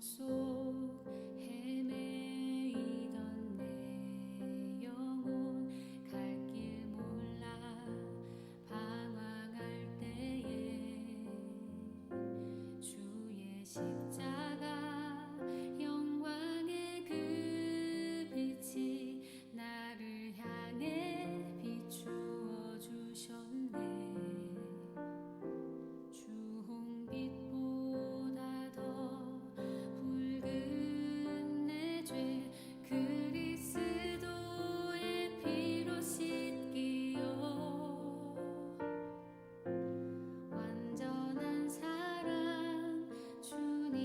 속 헤매이던 내 영혼 갈 길 몰라 방황할 때에 주의 십자가 영광의 그 빛이 나를 향해 비추어 주셨네. 주홍빛보다 더 붉은 내 죄 그리스도의 피로 씻기어 완전한 사랑 주님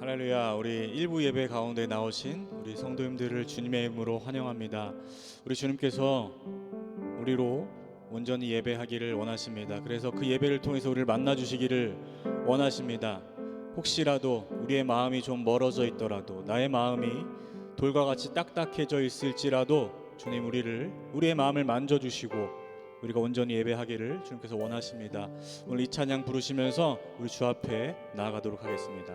할렐루야. 우리 일부 예배 가운데 나오신 우리 성도님들을 주님의 이름으로 환영합니다. 우리 주님께서 우리로 온전히 예배하기를 원하십니다. 그래서 그 예배를 통해서 우리를 만나 주시기를 원하십니다. 혹시라도 우리의 마음이 좀 멀어져 있더라도, 나의 마음이 돌과 같이 딱딱해져 있을지라도 주님 우리의 마음을 만져주시고 우리가 온전히 예배하기를 주님께서 원하십니다. 오늘 이 찬양 부르시면서 우리 주 앞에 나아가도록 하겠습니다.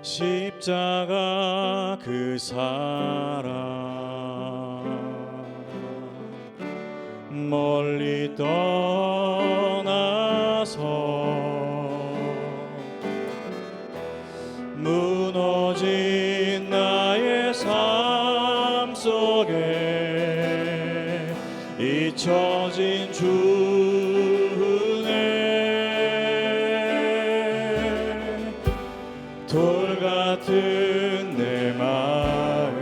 십자가 그 사랑 멀리 떠나서 무너진 나의 삶 속에 잊혀진 주네 돌 같은 내 마음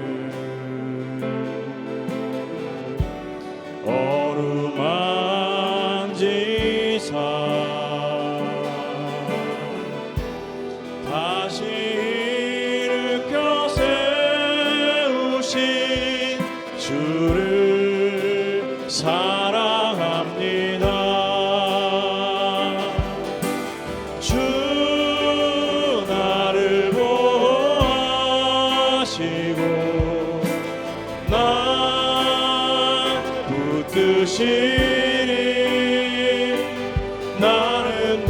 어루만지사 다시 일으켜 세우신 주를 사랑합니다. 주 나를 보호하시고 나 붙드시니 나는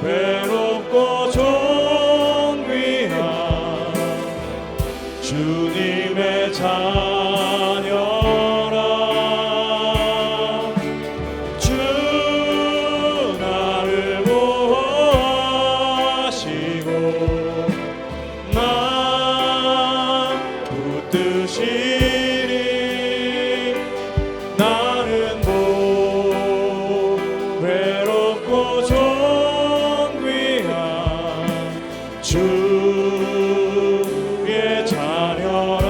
괴롭고 존귀한 주님의 자녀라. 주 나를 보호하시고 나 붙드시니 나는 괴롭고 존귀한 주의 자녀라.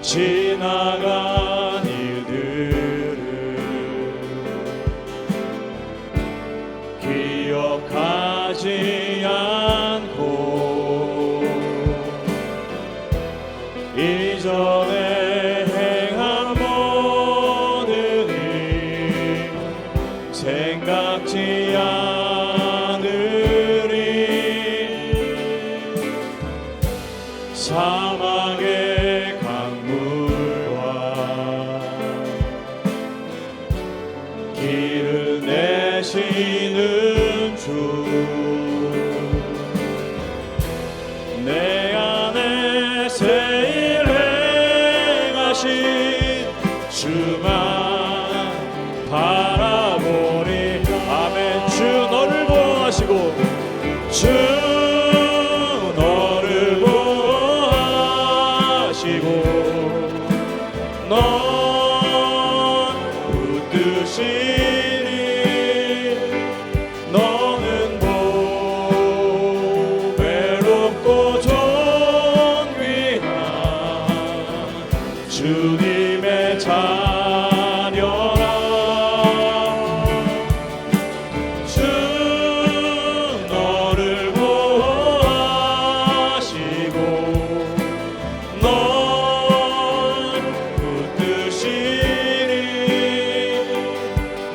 지나간 일들을 기억하지 않고 이전에 행한 모든 일 생각지 않으리. 사막의 강물과 길을 내시는 주 내 안에 새 일 행하신 주만 바라보리. 아멘. 주 너를 보호하시고 주 너를 보호하시고 넌 붙드시니 너는 괴롭고 존귀한 주님의 자녀라. 주 너를 보호하시고 넌 붙드시니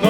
넌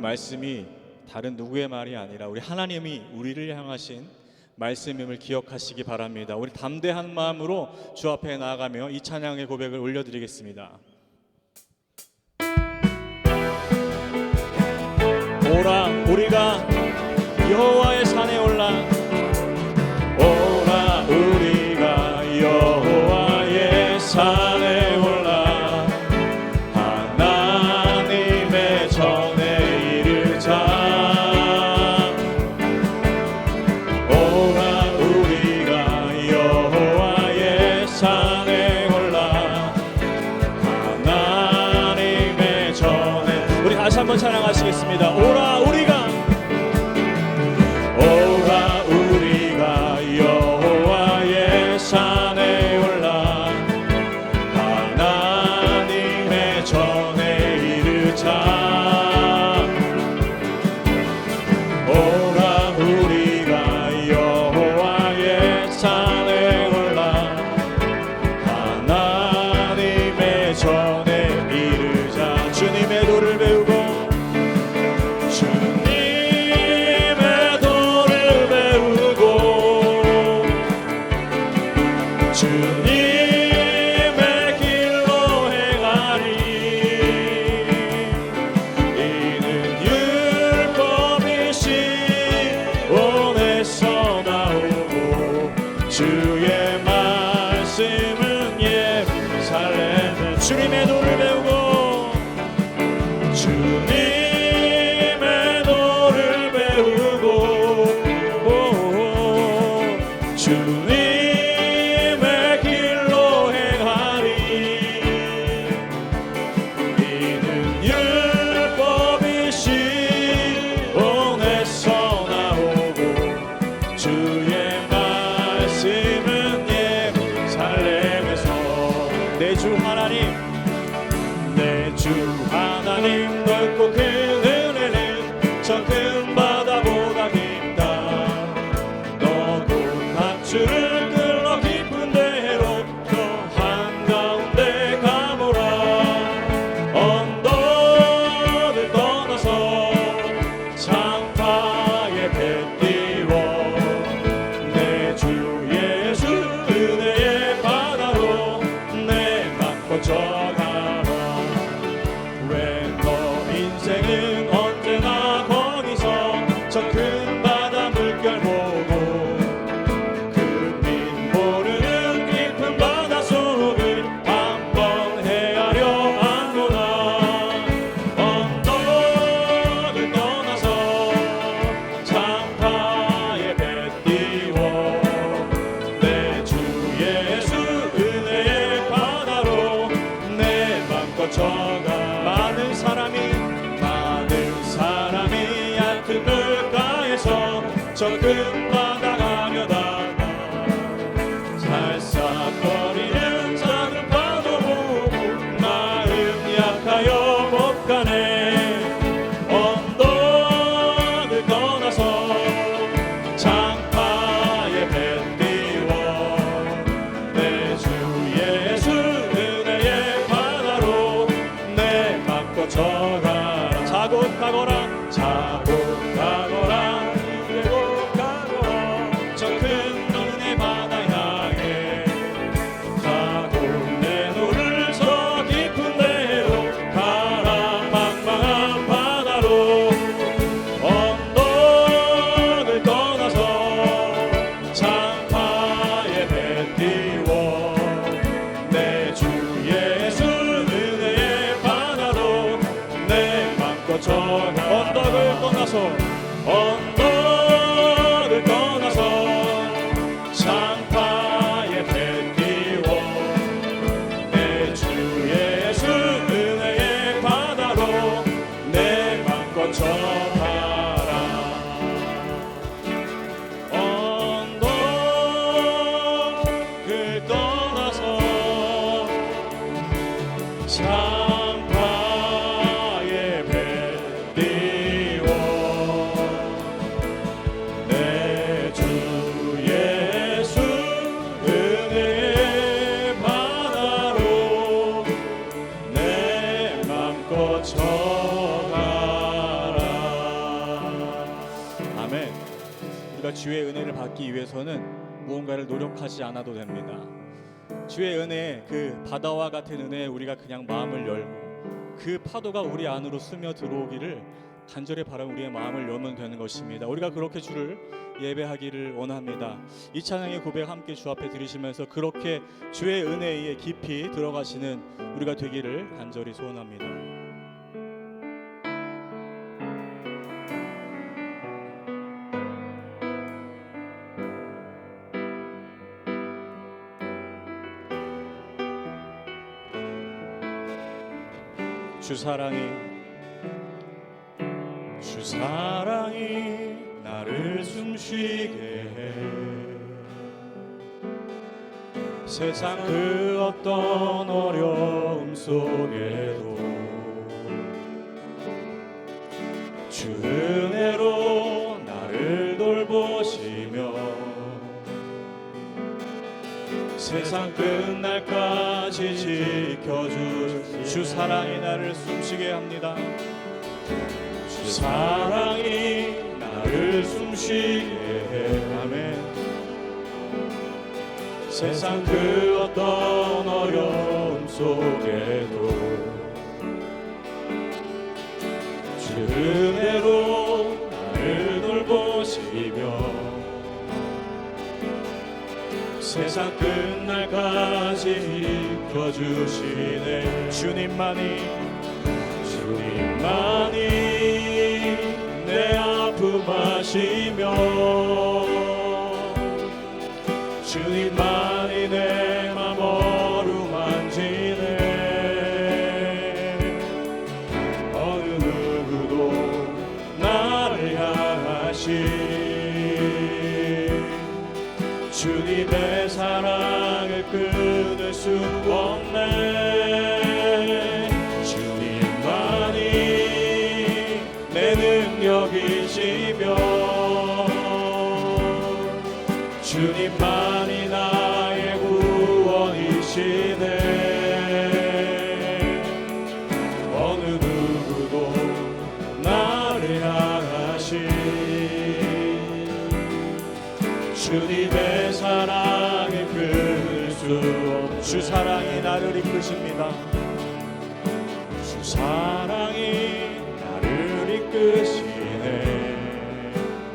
말씀이 다른 누구의 말이 아니라 우리 하나님이 우리를 향하신 말씀임을 기억하시기 바랍니다. 우리 담대한 마음으로 주 앞에 나아가며 이 찬양의 고백을 올려드리겠습니다. 오라 우리가 여호와의 산에 올라, 오라 우리가 여호와의 산에 올라 하나님의 전에 이르자. 오라 우리가 여호와의 산에 올라 하나님의 전에. 우리 다시 한번 찬양하시겠습니다. 오라 우리가, 오라 우리가 여호와의 산에 올라 하나님의 전에 이르자. 오라 우리가 여호와의 산에 올라 하나님의 전에 이르자. 주님의 도를 배우고, 주님의 도를 배우고, 주님의 길로 행하리. 이는 율법이 시온에서 나오고 주의 말씀은 예루살렘에. 주님의 도를 배우고, 주님의 도를 배우고, 주님의 길로 행하리. 이는 율법이 시온에서 나오고 주의 말씀은 예루살렘에서. 내 주 하나님, 내 주 하나님 넓고 큰 은혜는 저 큰 바다보다 깊다. 너도 밧줄을 끌어 깊은 데로 저 한가운데 가보라. 언덕을 떠나서 창파에 배 띄워 내 주 예수 은혜의 바다로 내 맘 뻗쳐가라. 왜 너 인생은 언제나 거기서 저 큰 바다 물결 보고 그민 모르는 깊은 바다 속을 한번 헤아려 안구나. 언덕을 떠나서 창파에 배 띄워 내 주 예수 은혜의 바다로 내 맘 뻗쳐가. 많은 사람이 얕은 물가에서 저 큰 바다 가려다가 살싹거리는 작은 파도 보고 마음 약하여 못 가네. 언덕을 떠나서 창파에 배 띄워 내 주 예수 은혜의 바다로 내 맘 뻗쳐가라. 자곡하거라, 자곡하거라, 회복하거라. 저 큰 은혜 바다 향해 가고 내 노를 저 깊은 데로 가라. 망망한 바다로 언덕을 떠나서 창파에 배 띄워 내 주 예수 은혜의 바다로 내 맘 뻗쳐가. 언덕을 떠나서, 언덕을 떠나서 창파에 배 띄워 내 주 예수 은혜의 바다로 내 맘 뻗쳐가라. 언덕을 떠나서 창파에 배 띄워 아멘. 우리가 주의 은혜를 받기 위해서는 무언가를 노력하지 않아도 됩니다. 주의 은혜, 그 바다와 같은 은혜에 우리가 그냥 마음을 열고 그 파도가 우리 안으로 스며 들어오기를 간절히 바라는 우리의 마음을 열면 되는 것입니다. 우리가 그렇게 주를 예배하기를 원합니다. 이 찬양의 고백 함께 주 앞에 드리시면서 그렇게 주의 은혜에 깊이 들어가시는 우리가 되기를 간절히 소원합니다. 주 사랑이 나를 숨쉬게 해. 세상 그 어떤 어려움 속에도 주 은혜로 나를 돌보시며 세상 끝날까지 지켜줄 주 사랑이 나를 숨쉬게 합니다. 주 사랑이 나를 숨쉬게 해. 아멘. 세상 그 어떤 어려움 속에도 주 은혜로 나를 돌보시며 세상 끝날까지 지켜주시네. 주님만이 내 아픔 아시며 주님만이 내 맘 어루만지네. 어느 누구도 나를 향하시 주님의 사랑을 끊을 수 없네. 주님만이 내 능력이시며 주님만이 나의 구원이시네. 어느 누구도 나를 향하시 주님의 사랑을 끊을 수 없. 주 사랑이 나를 이끄십니다. 주 사랑이 나를 이끄시네.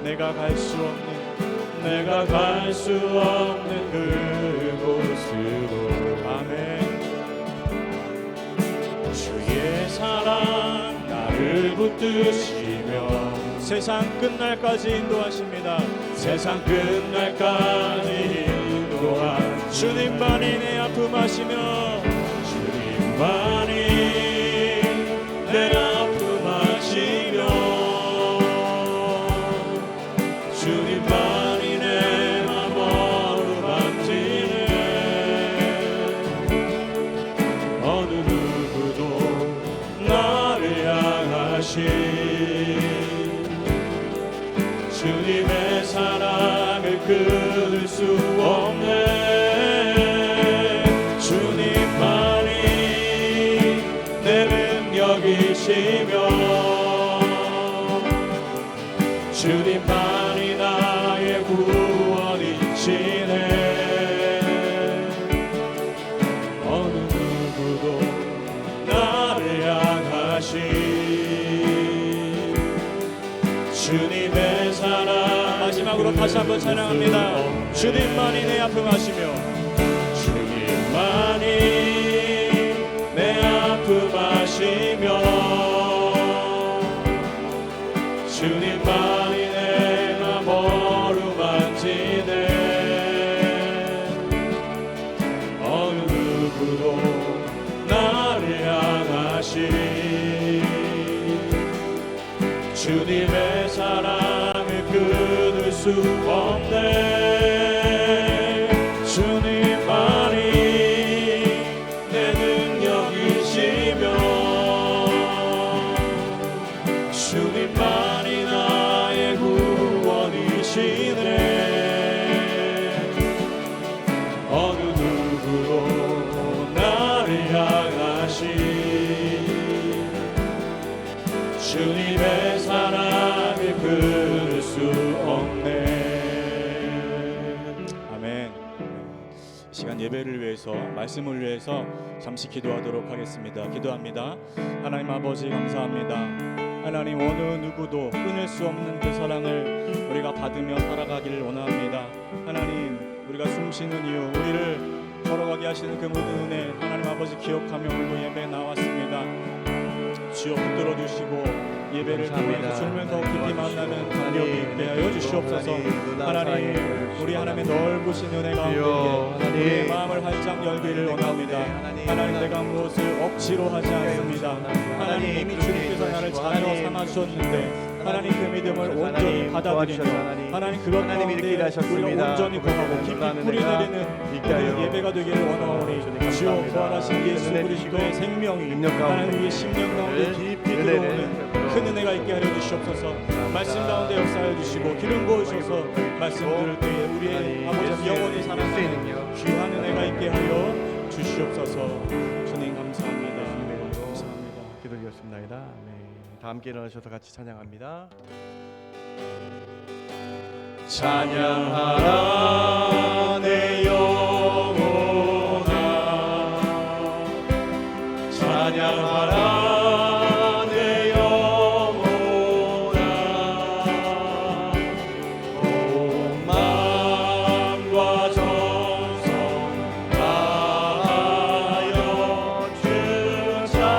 내가 갈 수 없는 그곳으로. 아멘. 주의 사랑 나를 붙드시며 세상 끝날까지 인도하십니다. 세상 끝날까지 인도한 주님만이 내 아픔 아시며 주님만이 내 아픔 아시며 주님만이 내 맘 어루만지네. 어느 누구도 나를 향하시 주님의 사랑을 끊을 수 없네. 주님만이 내 능력이시며 주님만이 나의 구원이시네. 어느 누구도 나를 향하시 주님의 사랑. 마지막으로 다시 한번 찬양합니다. 주님만이 내 아픔 아시며 주님만이 내 아픔 아시며 주님만이 내 맘 어루만지네. 어느 누구도 나를 향하시 주님의 사랑을 끊을 수 없네. 주님만이 내 능력이시며 주님만이 나의 구원이시네. 어느 누구도 나를 향하시 주님의 사랑을 끊을 수 시간 예배를 위해서, 말씀을 위해서 잠시 기도하도록 하겠습니다. 기도합니다. 하나님 아버지 감사합니다. 하나님, 어느 누구도 끊을 수 없는 그 사랑을 우리가 받으며 살아가기를 원합니다. 하나님, 우리가 숨쉬는 이유, 우리를 걸어가게 하시는 그 모든 은혜 하나님 아버지 기억하며 오늘도 예배에 나왔습니다. 주여 붙들어 주시고 예배를 통해서 주님을 더 깊이 만나는 간격이 있게 하여 주시옵소서. 하나님, 우리 하나님의 넓으신 은혜 가운데 우리의 마음을 활짝 열기를 원합니다. 하나님, 내가 무엇을 억지로 하지 않습니다. 하나님, 이미 주님께서 나를 자녀 삼아주셨는데 하나님, 그 믿음을 온전히 받아들이며 하나님, 그것 가운데 우리가 온전히 거하고 깊이 뿌리내리는 예배가 되기를 원하오니 주여, 부활하신 예수 그리스도의 생명이 하나님, 우리의 심령 가운데 깊이 들어오는 큰 은혜가 있게 하여 주시옵소서. 말씀 가운데 역사하여 주시고 기름 부으셔서 말씀 들을 때에 우리의 아버지 영원히 살아있는 귀한 은혜가 있게 하여 주시옵소서. 주님 감사합니다. 감사합니다. 기도드렸습니다. 다 함께 일어나셔서 같이 찬양합니다. 찬양하라 내 영혼아, 찬양하라 내 영혼아, 온 마음과 정성 다하여 주 찬양하라.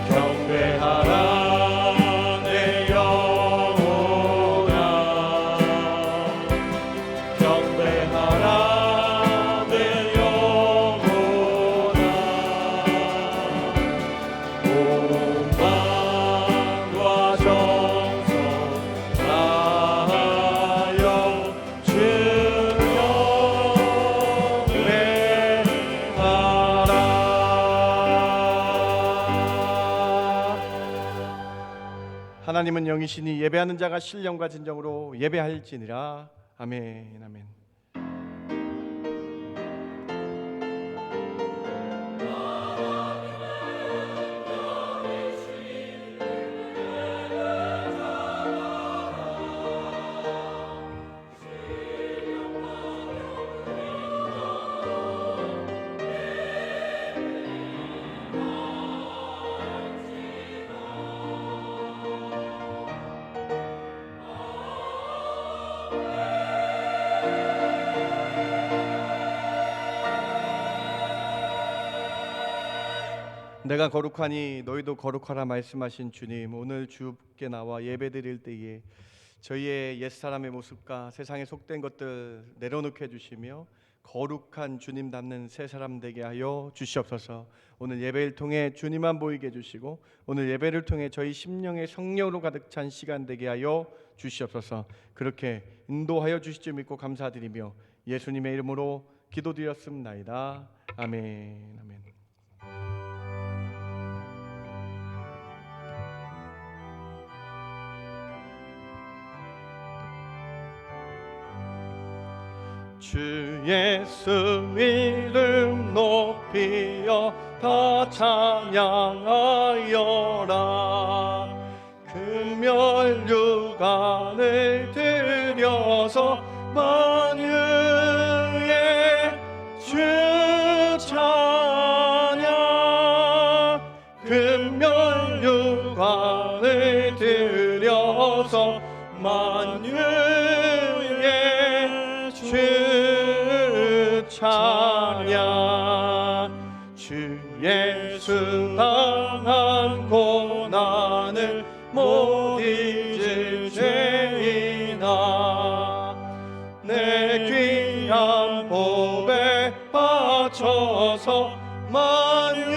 경배하라 내 영혼아, 경배하라 내 영혼아, 온 마음과 정성 다하여 주 경배하라. 하나님은 영이시니 예배하는 자가 신령과 진정으로 예배할지니라. 아멘. 아멘. 내가 거룩하니 너희도 거룩하라 말씀하신 주님, 오늘 주께 나와 예배드릴 때에 저희의 옛사람의 모습과 세상에 속된 것들 내려놓게 해주시며 거룩한 주님 닮는 새 사람 되게 하여 주시옵소서. 오늘 예배를 통해 주님만 보이게 해주시고 오늘 예배를 통해 저희 심령의 성령으로 가득 찬 시간 되게 하여 주시옵소서. 그렇게 인도하여 주실 줄 믿고 감사드리며 예수님의 이름으로 기도드렸습나이다. 아멘. 아멘. 주 예수 이름 높이어 다 찬양하여라. 금열 육안을 들여서 만유의 주 찬양. 금열 육안을 들여서 만유의 주 찬양. 주 예수 당한 고난을 못 잊을 죄인아, 내 귀한 복에 바쳐서 만유의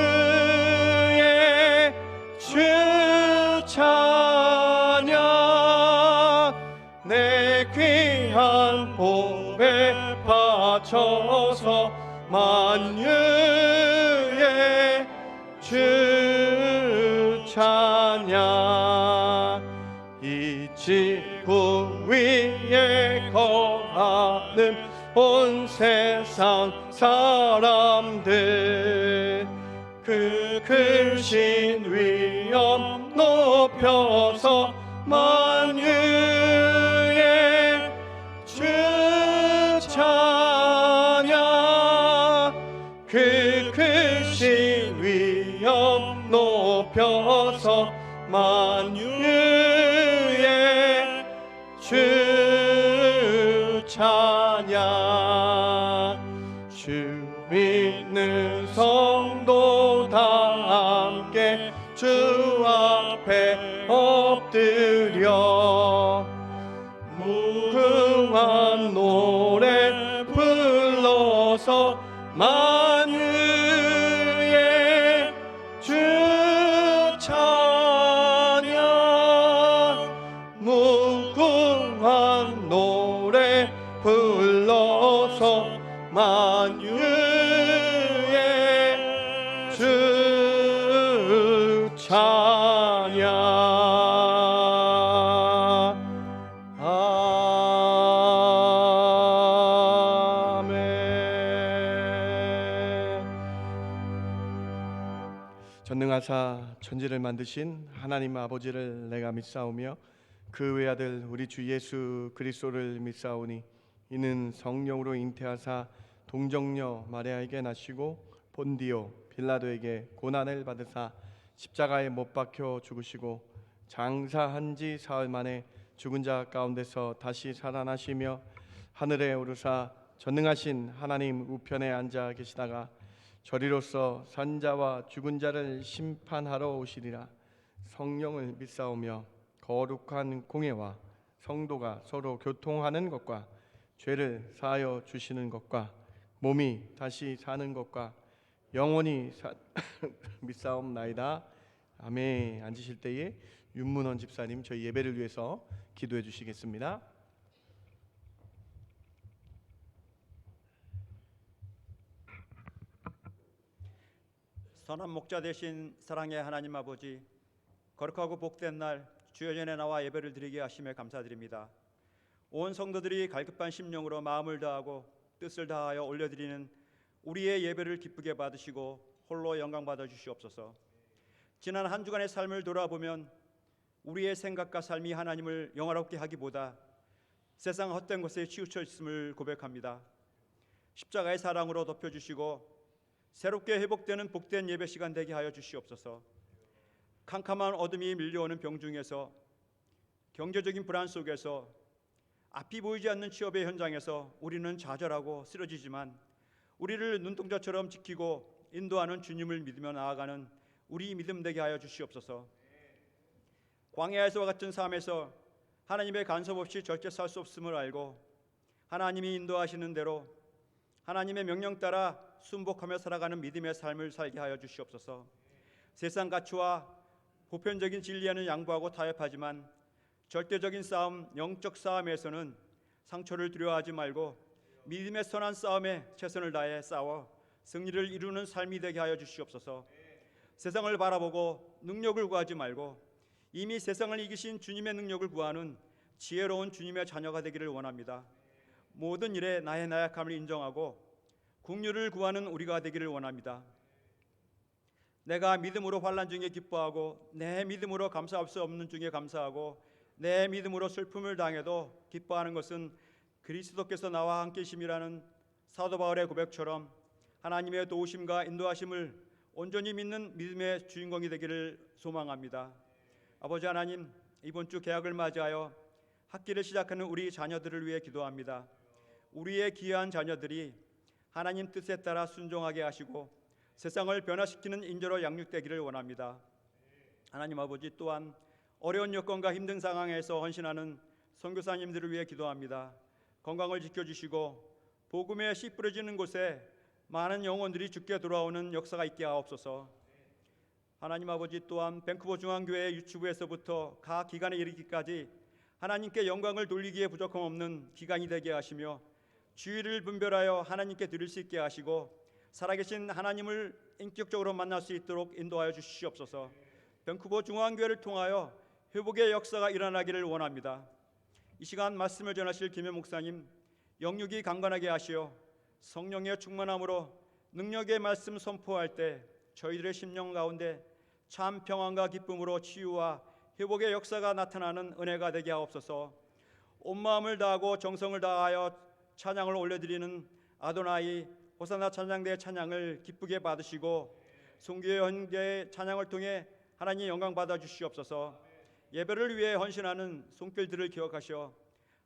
주 찬양. 내 귀한 복에 바쳐서 만유의 주 찬양. 이 지구 위에 거하는 온 세상 사람들 그 크신 위엄 높여서 만유의 높여서 만유의 주 찬양. 주 믿는 성도 다 함께 주 앞에 엎드려 무궁한 노래 불러서 만유의 주 찬양. 무궁한 노래 불러서 만유의 주 찬양. 전능하사 천지를 만드신 하나님 아버지를 내가 믿사오며 그 외아들 우리 주 예수 그리스도를 믿사오니 이는 성령으로 잉태하사 동정녀 마리아에게 나시고 본디오 빌라도에게 고난을 받으사 십자가에 못 박혀 죽으시고 장사한 지 사흘 만에 죽은 자 가운데서 다시 살아나시며 하늘에 오르사 전능하신 하나님 우편에 앉아 계시다가 저리로서 산자와 죽은 자를 심판하러 오시리라. 성령을 믿사오며 거룩한 공예와 성도가 서로 교통하는 것과 죄를 사하여 주시는 것과 몸이 다시 사는 것과 영원히 믿사옵나이다. 아멘. 앉으실 때에 윤문원 집사님 저희 예배를 위해서 기도해 주시겠습니다. 선한 목자 되신 사랑의 하나님 아버지, 거룩하고 복된 날 주여 전에 나와 예배를 드리게 하심에 감사드립니다. 온 성도들이 갈급한 심령으로 마음을 다하고 뜻을 다하여 올려드리는 우리의 예배를 기쁘게 받으시고 홀로 영광 받아 주시옵소서. 지난 한 주간의 삶을 돌아보면 우리의 생각과 삶이 하나님을 영화롭게 하기보다 세상 헛된 것에 치우쳐 있음을 고백합니다. 십자가의 사랑으로 덮여주시고 새롭게 회복되는 복된 예배 시간 되게 하여 주시옵소서. 캄캄한 어둠이 밀려오는 병중에서, 경제적인 불안 속에서, 앞이 보이지 않는 취업의 현장에서 우리는 좌절하고 쓰러지지만 우리를 눈동자처럼 지키고 인도하는 주님을 믿으며 나아가는 우리 믿음 되게 하여 주시옵소서. 광야에서와 같은 삶에서 하나님의 간섭 없이 절대 살 수 없음을 알고 하나님이 인도하시는 대로 하나님의 명령 따라 순복하며 살아가는 믿음의 삶을 살게 하여 주시옵소서. 세상 가치와 보편적인 진리에는 양보하고 타협하지만 절대적인 싸움, 영적 싸움에서는 상처를 두려워하지 말고 믿음의 선한 싸움에 최선을 다해 싸워 승리를 이루는 삶이 되게 하여 주시옵소서. 세상을 바라보고 능력을 구하지 말고 이미 세상을 이기신 주님의 능력을 구하는 지혜로운 주님의 자녀가 되기를 원합니다. 모든 일에 나의 나약함을 인정하고 긍휼을 구하는 우리가 되기를 원합니다. 내가 믿음으로 환난 중에 기뻐하고 내 믿음으로 감사할 수 없는 중에 감사하고 내 믿음으로 슬픔을 당해도 기뻐하는 것은 그리스도께서 나와 함께 계심이라는 사도 바울의 고백처럼 하나님의 도우심과 인도하심을 온전히 믿는 믿음의 주인공이 되기를 소망합니다. 아버지 하나님, 이번 주 개학을 맞이하여 학기를 시작하는 우리 자녀들을 위해 기도합니다. 우리의 귀한 자녀들이 하나님 뜻에 따라 순종하게 하시고 세상을 변화시키는 인재로 양육되기를 원합니다. 하나님 아버지, 또한 어려운 여건과 힘든 상황에서 헌신하는 선교사님들을 위해 기도합니다. 건강을 지켜주시고 복음의 씨 뿌려지는 곳에 많은 영혼들이 주께 돌아오는 역사가 있게 하옵소서. 하나님 아버지, 또한 밴쿠버 중앙교회 유치부에서부터 각 기관에 이르기까지 하나님께 영광을 돌리기에 부족함 없는 기관이 되게 하시며 주의를 분별하여 하나님께 드릴 수 있게 하시고 살아계신 하나님을 인격적으로 만날 수 있도록 인도하여 주시옵소서. 밴쿠버 중앙교회를 통하여 회복의 역사가 일어나기를 원합니다. 이 시간 말씀을 전하실 김혜 목사님, 영육이 강건하게 하시어 성령의 충만함으로 능력의 말씀 선포할 때 저희들의 심령 가운데 참 평안과 기쁨으로 치유와 회복의 역사가 나타나는 은혜가 되게 하옵소서. 온 마음을 다하고 정성을 다하여 찬양을 올려드리는 아도나이 호산나 찬양대의 찬양을 기쁘게 받으시고 송교회 헌계의 찬양을 통해 하나님 영광 받아 주시옵소서. 예배를 위해 헌신하는 손길들을 기억하셔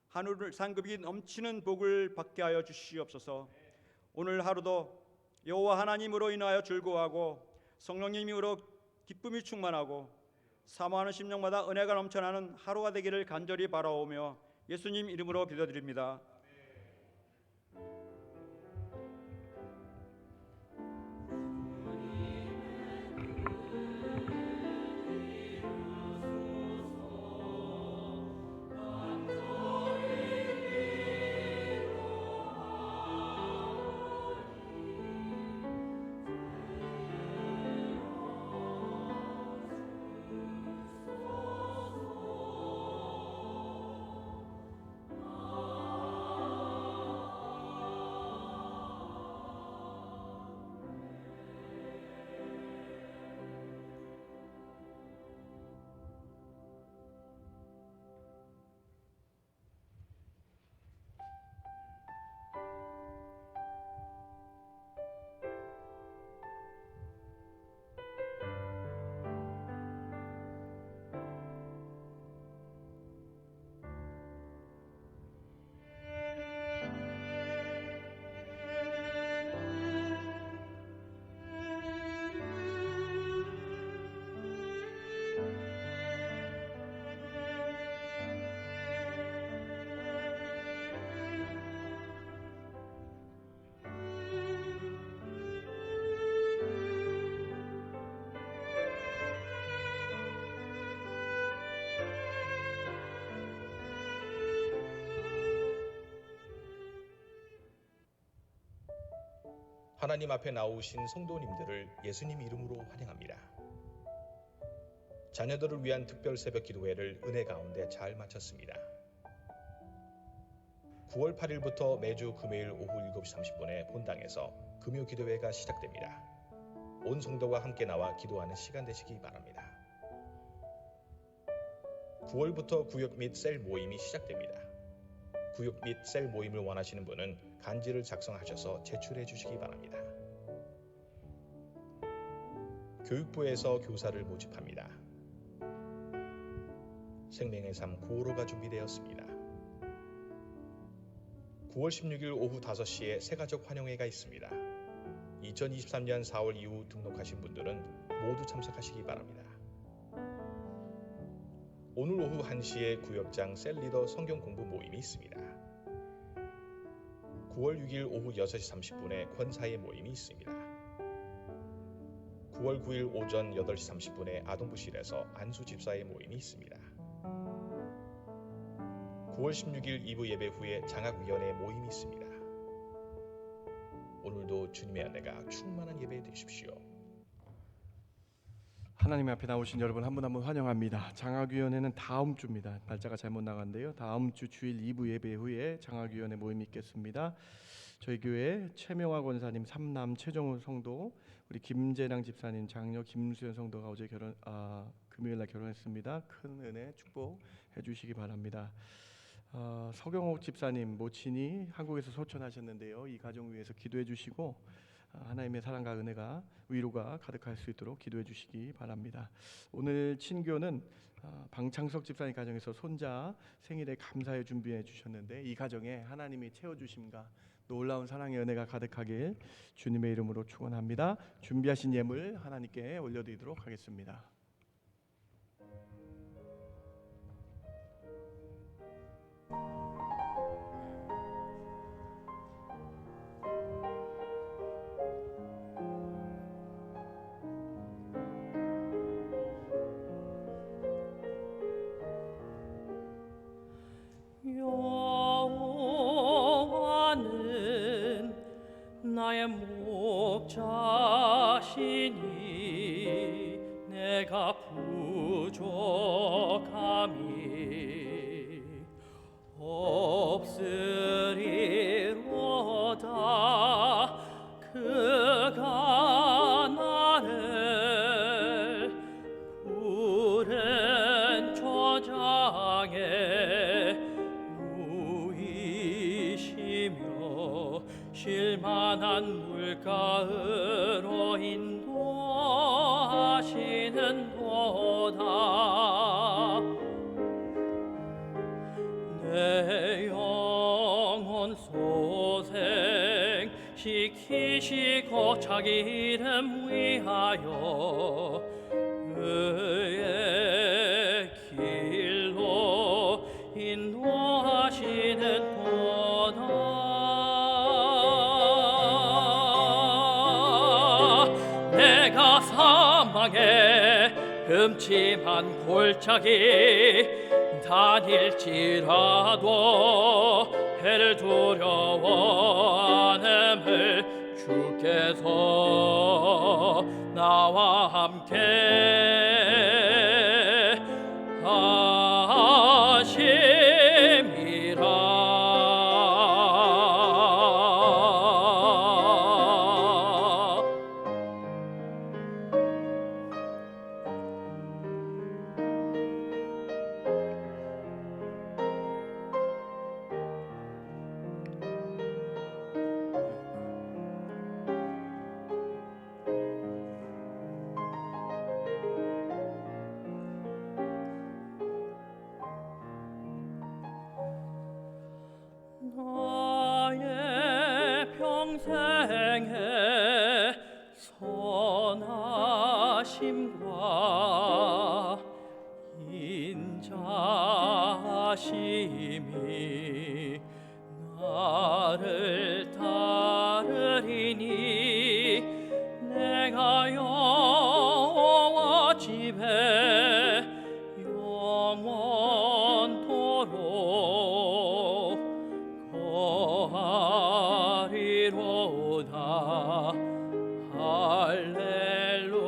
하늘 상급이 넘치는 복을 받게 하여 주시옵소서. 오늘 하루도 여호와 하나님으로 인하여 즐거워하고 성령님으로 기쁨이 충만하고 사모하는 심령마다 은혜가 넘쳐나는 하루가 되기를 간절히 바라오며 예수님 이름으로 기도드립니다. 하나님 앞에 나오신 성도님들을 예수님 이름으로 환영합니다. 자녀들을 위한 특별 새벽 기도회를 은혜 가운데 잘 마쳤습니다. 9월 8일부터 매주 금요일 오후 7시 30분에 본당에서 금요 기도회가 시작됩니다. 온 성도가 함께 나와 기도하는 시간 되시기 바랍니다. 9월부터 구역 및 셀 모임이 시작됩니다. 구역 및 셀 모임을 원하시는 분은 간지를 작성하셔서 제출해 주시기 바랍니다. 교육부에서 교사를 모집합니다. 생명의 삶 9호로가 준비되었습니다. 9월 16일 오후 5시에 새가족 환영회가 있습니다. 2023년 4월 이후 등록하신 분들은 모두 참석하시기 바랍니다. 오늘 오후 1시에 구역장 셀리더 성경 공부 모임이 있습니다. 9월 6일 오후 6시 30분에 권사의 모임이 있습니다. 9월 9일 오전 8시 30분에 아동부실에서 안수 집사의 모임이 있습니다. 9월 16일 2부 예배 후에 장학위원회 모임이 있습니다. 오늘도 주님의 은혜가 충만한 예배 되십시오. 하나님 앞에 나오신 여러분 한 분 한 분 환영합니다. 장학위원회는 다음 주입니다. 날짜가 잘못 나갔는데요. 다음 주 주일 2부 예배 후에 장학위원회 모임이 있겠습니다. 저희 교회 최명화 권사님, 삼남 최정우 성도, 우리 김재랑 집사님, 장녀 김수현 성도가 어제 금요일 날 결혼했습니다. 큰 은혜 축복해 주시기 바랍니다. 서경옥 집사님 모친이 한국에서 소천하셨는데요. 이 가정 위해서 기도해 주시고 하나님의 사랑과 은혜가 위로가 가득할 수 있도록 기도해 주시기 바랍니다. 오늘 친교는 방창석 집사님 가정에서 손자 생일에 감사에 준비해 주셨는데 이 가정에 하나님이 채워주심과 놀라운 사랑의 은혜가 가득하길 주님의 이름으로 축원합니다. 준비하신 예물 하나님께 올려드리도록 하겠습니다. 여호와는 나의 목자시니 내가 부족함이 없으리로다. 그가 나를 푸른 초장에 누이시며 실만한 물가으로 인도하시는 도 내 영혼 소생 시키시고 자기 이름 위하여 의의 길로 인도하시는 도다. 내가 사망의 음침한 골짜기 다닐지라도 해를 두려워하음을 주께서 나와 함께 하심이라. 나의 평생의 선하심과 인자하심이 나를 따르리니 내가 여호와 집에 영원토록 거하리로다. 할렐루야.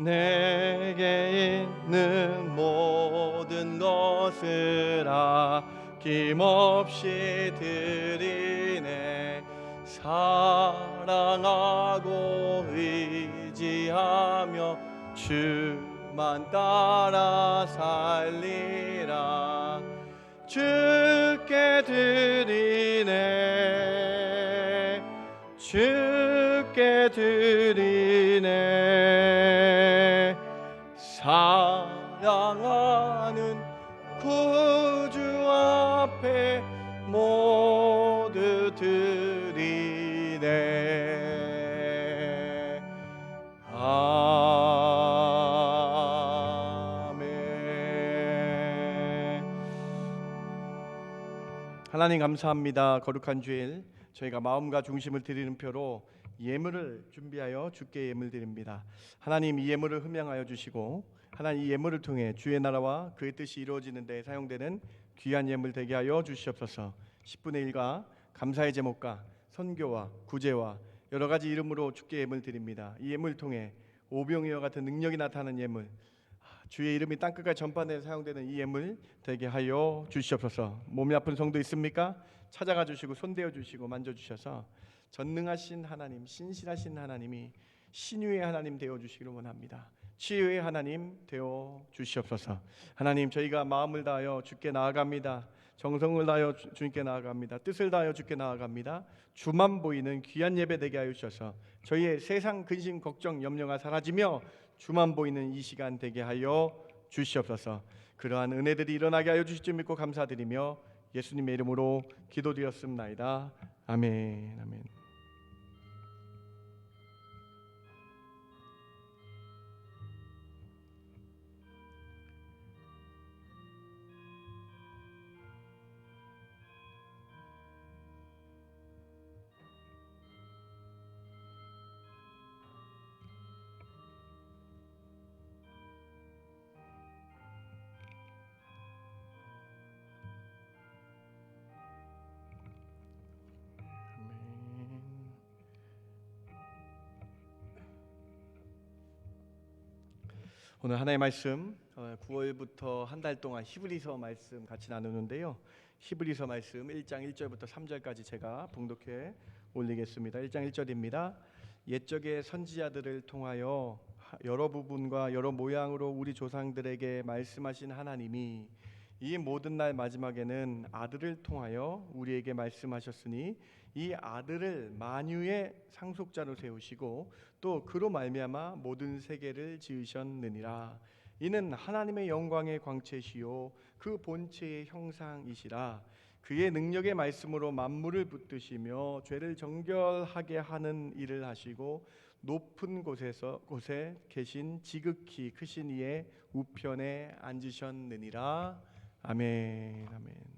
내게 있는 모든 것을 아낌없이 드리네. 사랑하고 의지하며 주만 따라 살리라. 주께 드리네. 주께 드리네. 사랑하는 구주 앞에 모두 드리네. 아멘. 하나님 감사합니다. 거룩한 주일 저희가 마음과 중심을 드리는 표로 예물을 준비하여 주께 예물 드립니다. 하나님 이 예물을 흠양하여 주시고 하나님 이 예물을 통해 주의 나라와 그의 뜻이 이루어지는 데 사용되는 귀한 예물 되게 하여 주시옵소서. 10분의 1과 감사의 제목과 선교와 구제와 여러 가지 이름으로 주께 예물 드립니다. 이 예물 통해 오병이어 같은 능력이 나타나는 예물, 주의 이름이 땅끝까지 전파되어 사용되는 이 예물 되게 하여 주시옵소서. 몸이 아픈 성도 있습니까? 찾아가 주시고 손대어 주시고 만져 주셔서 전능하신 하나님, 신실하신 하나님이 신유의 하나님 되어 주시기를 원합니다. 치유의 하나님 되어 주시옵소서. 하나님 저희가 마음을 다하여 주께 나아갑니다. 정성을 다하여 주님께 나아갑니다. 뜻을 다하여 주께 나아갑니다. 주만 보이는 귀한 예배 되게 하여 주셔서 저희의 세상 근심 걱정 염려가 사라지며 주만 보이는 이 시간 되게 하여 주시옵소서. 그러한 은혜들이 일어나게 하여 주실 줄 믿고 감사드리며 예수님의 이름으로 기도드렸습나이다. 아멘. 아멘. 오늘 하나의 말씀 9월부터 한 달 동안 히브리서 말씀 같이 나누는데요. 히브리서 말씀 1장 1절부터 3절까지 제가 봉독해 올리겠습니다. 1장 1절입니다. 옛적의 선지자들을 통하여 여러 부분과 여러 모양으로 우리 조상들에게 말씀하신 하나님이 이 모든 날 마지막에는 아들을 통하여 우리에게 말씀하셨으니 이 아들을 만유의 상속자로 세우시고 또 그로 말미암아 모든 세계를 지으셨느니라. 이는 하나님의 영광의 광채시요 그 본체의 형상이시라. 그의 능력의 말씀으로 만물을 붙드시며 죄를 정결하게 하는 일을 하시고 높은 곳에 계신 지극히 크신 이의 우편에 앉으셨느니라. 아멘. 아멘.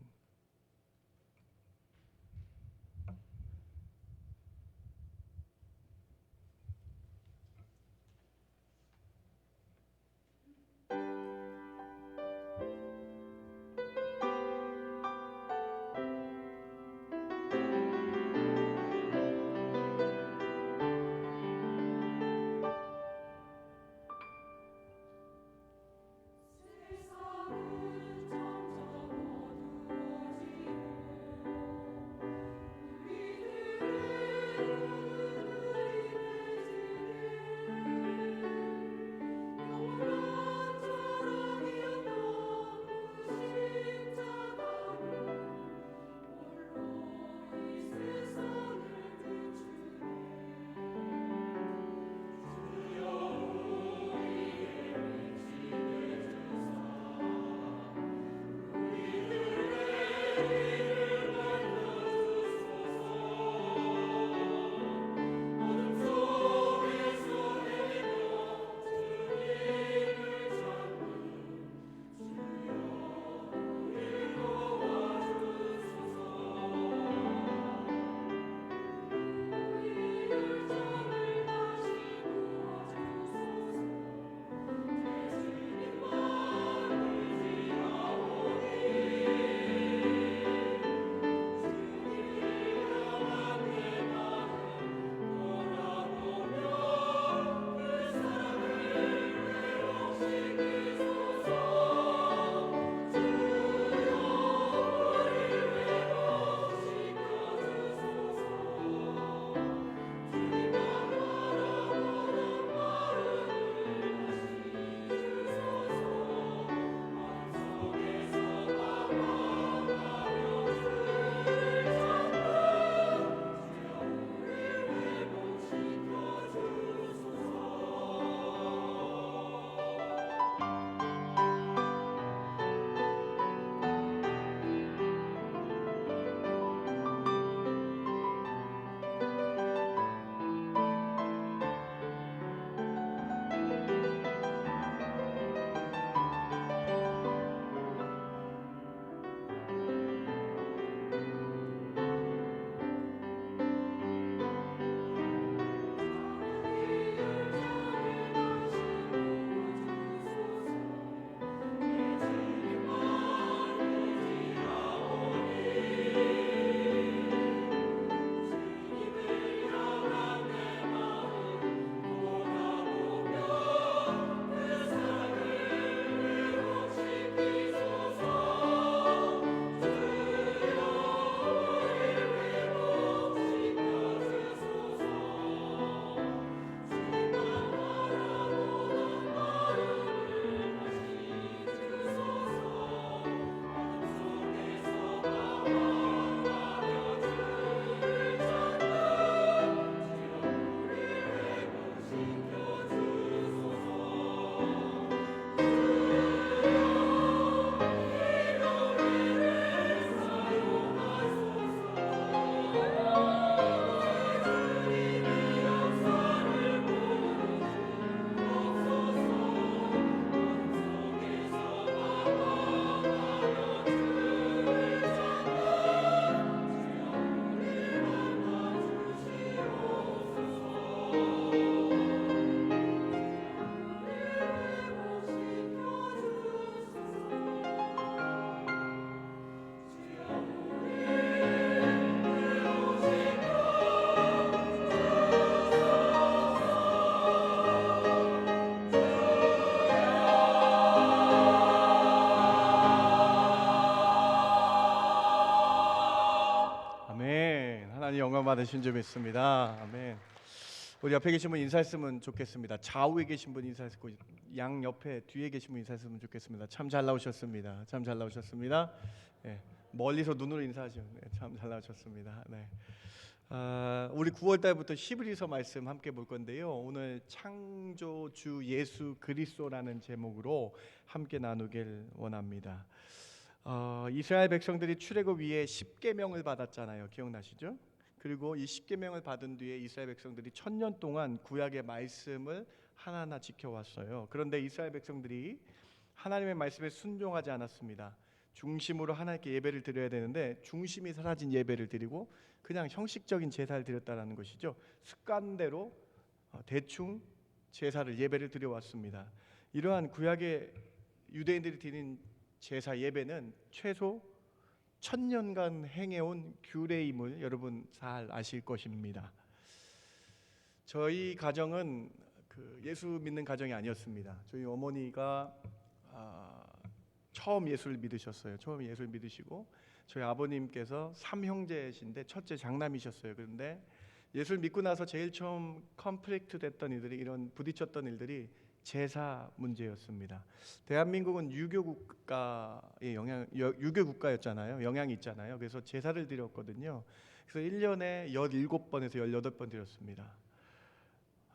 영광 받으신 줄 믿습니다. 아멘. 우리 옆에 계신 분 인사했으면 좋겠습니다. 좌우에 계신 분 인사했고 양 옆에 뒤에 계신 분 인사했으면 좋겠습니다. 참 잘 나오셨습니다. 참 잘 나오셨습니다. 네, 멀리서 눈으로 인사하죠. 네, 참 잘 나오셨습니다. 네. 우리 9월 달부터 히브리서 말씀 함께 볼 건데요. 오늘 창조주 예수 그리스도라는 제목으로 함께 나누길 원합니다. 이스라엘 백성들이 출애굽 위에 10계명을 받았잖아요. 기억나시죠? 그리고 이 10계명을 받은 뒤에 이스라엘 백성들이 1000년 동안 구약의 말씀을 하나하나 지켜왔어요. 그런데 이스라엘 백성들이 하나님의 말씀에 순종하지 않았습니다. 중심으로 하나님께 예배를 드려야 되는데 중심이 사라진 예배를 드리고 그냥 형식적인 제사를 드렸다는 것이죠. 습관대로 대충 제사를 예배를 드려왔습니다. 이러한 구약의 유대인들이 드린 제사 예배는 최소 1000년간 행해온 규례임을 여러분 잘 아실 것입니다. 저희 가정은 예수 믿는 가정이 아니었습니다. 저희 어머니가 처음 예수를 믿으셨어요. 처음 예수를 믿으시고 저희 아버님께서 3형제신데 첫째 장남이셨어요. 그런데 예수를 믿고 나서 제일 처음 컨플릭트 됐던 일들이 이런 부딪혔던 일들이 제사 문제였습니다. 대한민국은 유교 국가의 유교 국가였잖아요. 영향이 있잖아요. 그래서 제사를 드렸거든요. 그래서 1년에 17번에서 18번 드렸습니다.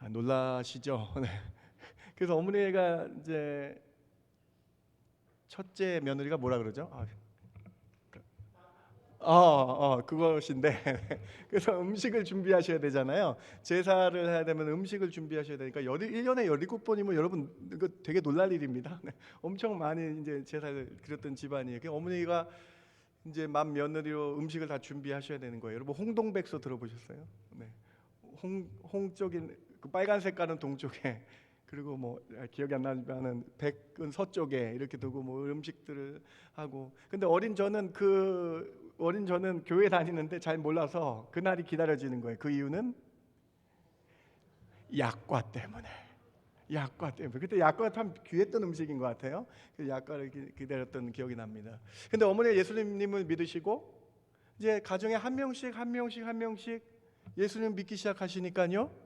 놀라시죠? 네. 그래서 어머니가 이제 첫째 며느리가 뭐라 그러죠? 그것인데 그래서 음식을 준비하셔야 되잖아요. 제사를 해야 되면 음식을 준비하셔야 되니까 1년에 17번이면 여러분 이거 되게 놀랄 일입니다. 네. 엄청 많이 이제 제사를 드렸던 집안이에요. 어머니가 이제 맏 며느리로 음식을 다 준비하셔야 되는 거예요. 여러분 홍동백서 들어보셨어요? 네. 홍 쪽인 그 빨간 색깔은 동쪽에 그리고 뭐 기억이 안 나지만은 백은 서쪽에 이렇게 두고 뭐 음식들을 하고 근데 어린 저는 교회 다니는데 잘 몰라서 그날이 기다려지는 거예요. 그 이유는 약과 때문에. 그때 약과가 참 귀했던 음식인 것 같아요. 그 약과를 기다렸던 기억이 납니다. 근데 어머니가 예수님을 믿으시고 이제 가정에 한 명씩 예수님 믿기 시작하시니까요.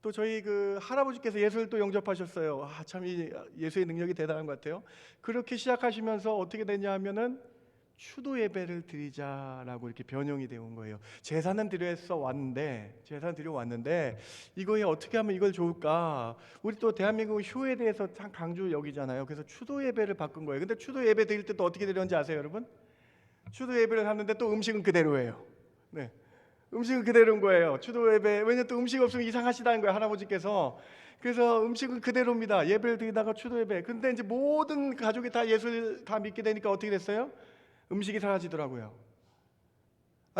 또 저희 그 할아버지께서 예수를 또 영접하셨어요. 참 이 예수의 능력이 대단한 것 같아요. 그렇게 시작하시면서 어떻게 되냐 하면은 추도 예배를 드리자라고 이렇게 변형이 되어 거예요. 제사는 드려왔는데 이거에 어떻게 하면 이걸 좋을까? 우리 또 대한민국 효에 대해서 참 강조 여기잖아요. 그래서 추도 예배를 바꾼 거예요. 근데 추도 예배 드릴 때 또 어떻게 드렸는지 아세요, 여러분? 추도 예배를 하는데 또 음식은 그대로예요. 네. 음식은 그대로인 거예요. 추도 예배. 왜냐면 또 음식 없으면 이상하시다는 거예요, 할아버지께서. 그래서 음식은 그대로입니다. 예배를 드리다가 추도 예배. 근데 이제 모든 가족이 다 예수를 다 믿게 되니까 어떻게 됐어요? 음식이 사라지더라고요.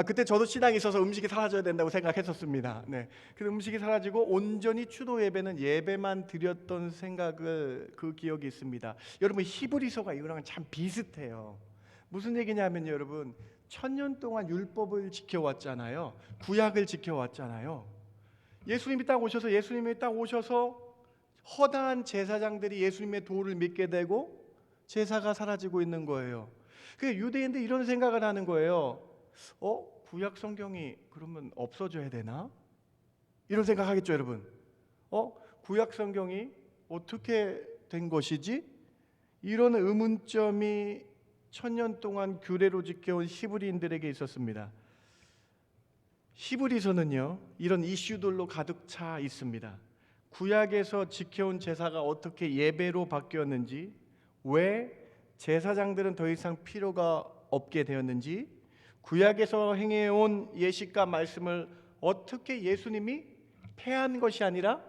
그때 저도 신앙이 있어서 음식이 사라져야 된다고 생각했었습니다. 네. 그래서 음식이 사라지고 온전히 추도 예배는 예배만 드렸던 그 기억이 있습니다. 여러분 히브리서가 이거랑 참 비슷해요. 무슨 얘기냐면요, 여러분 1000년 동안 율법을 지켜왔잖아요. 구약을 지켜왔잖아요. 예수님이 딱 오셔서 허다한 제사장들이 예수님의 도를 믿게 되고 제사가 사라지고 있는 거예요. 그 유대인들이 이런 생각을 하는 거예요. 구약 성경이 그러면 없어져야 되나? 이런 생각하겠죠, 여러분. 구약 성경이 어떻게 된 것이지? 이런 의문점이 1000년 동안 규례로 지켜온 히브리인들에게 있었습니다. 히브리서는요 이런 이슈들로 가득 차 있습니다. 구약에서 지켜온 제사가 어떻게 예배로 바뀌었는지, 왜 제사장들은 더 이상 필요가 없게 되었는지, 구약에서 행해온 예식과 말씀을 어떻게 예수님이 폐한 것이 아니라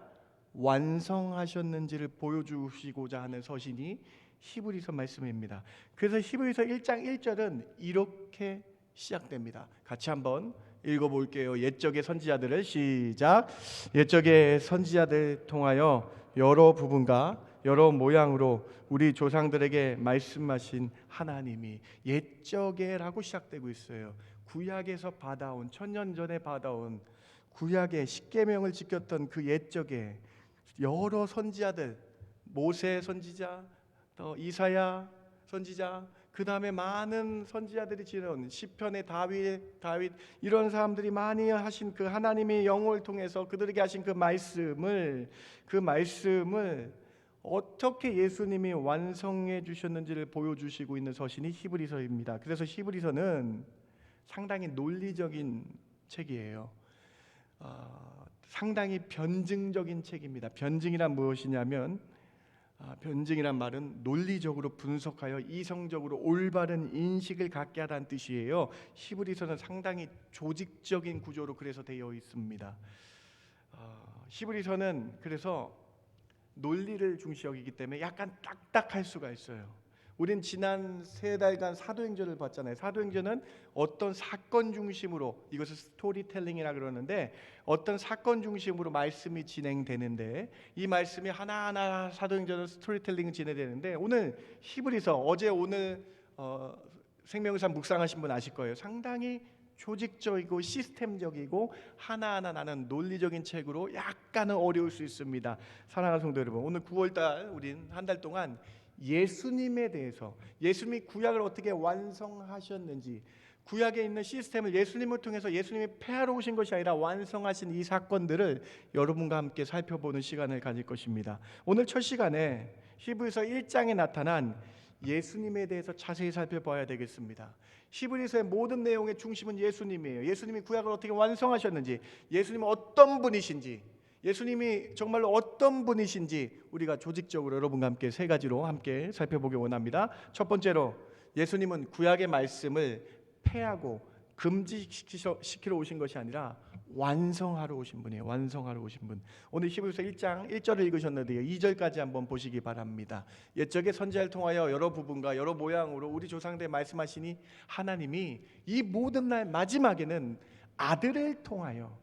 완성하셨는지를 보여주시고자 하는 서신이 히브리서 말씀입니다. 그래서 히브리서 1장 1절은 이렇게 시작됩니다. 같이 한번 읽어볼게요. 옛적의 선지자들을 시작. 옛적의 선지자들 통하여 여러 부분과 여러 모양으로 우리 조상들에게 말씀하신 하나님이, 옛적에라고 시작되고 있어요. 구약에서 받아온, 1000년 전에 받아온 구약의 10계명을 지켰던 그 옛적에 여러 선지자들, 모세 선지자, 또 이사야 선지자, 그 다음에 많은 선지자들이 지은 시편의 다윗 이런 사람들이 많이 하신 그 하나님의 영을 통해서 그들에게 하신 그 말씀을 어떻게 예수님이 완성해 주셨는지를 보여주시고 있는 서신이 히브리서입니다. 그래서 히브리서는 상당히 논리적인 책이에요. 상당히 변증적인 책입니다. 변증이란 무엇이냐면 변증이란 말은 논리적으로 분석하여 이성적으로 올바른 인식을 갖게 하다는 뜻이에요. 히브리서는 상당히 조직적인 구조로 그래서 되어 있습니다. 히브리서는 그래서 논리를 중시 여기기 때문에 약간 딱딱할 수가 있어요. 우린 지난 3달간 사도행전을 봤잖아요. 사도행전은 어떤 사건 중심으로, 이것을 스토리텔링이라 그러는데 어떤 사건 중심으로 말씀이 진행되는데 이 말씀이 하나하나 사도행전은 스토리텔링이 진행되는데 오늘 히브리서 어제 오늘 생명사 묵상하신 분 아실 거예요. 상당히 조직적이고 시스템적이고 하나하나 나는 논리적인 책으로 약간은 어려울 수 있습니다. 사랑하는 성도 여러분, 오늘 9월달 우린 한 달 동안 예수님에 대해서, 예수님이 구약을 어떻게 완성하셨는지, 구약에 있는 시스템을 예수님을 통해서 예수님이 폐하러 오신 것이 아니라 완성하신 이 사건들을 여러분과 함께 살펴보는 시간을 가질 것입니다. 오늘 첫 시간에 히브리서 1장에 나타난 예수님에 대해서 자세히 살펴봐야 되겠습니다. 히브리서의 모든 내용의 중심은 예수님이에요. 예수님이 구약을 어떻게 완성하셨는지, 예수님은 어떤 분이신지, 예수님이 정말로 어떤 분이신지 우리가 조직적으로 여러분과 함께 3가지로 함께 살펴보기 원합니다. 첫 번째로 예수님은 구약의 말씀을 폐하고 금지시키러 오신 것이 아니라 완성하러 오신 분이에요. 완성하러 오신 분. 오늘 히브리서 1장 1절을 읽으셨는데요. 2절까지 한번 보시기 바랍니다. 옛적의 선지자를 통하여 여러 부분과 여러 모양으로 우리 조상들에 말씀하시니 하나님이 이 모든 날 마지막에는 아들을 통하여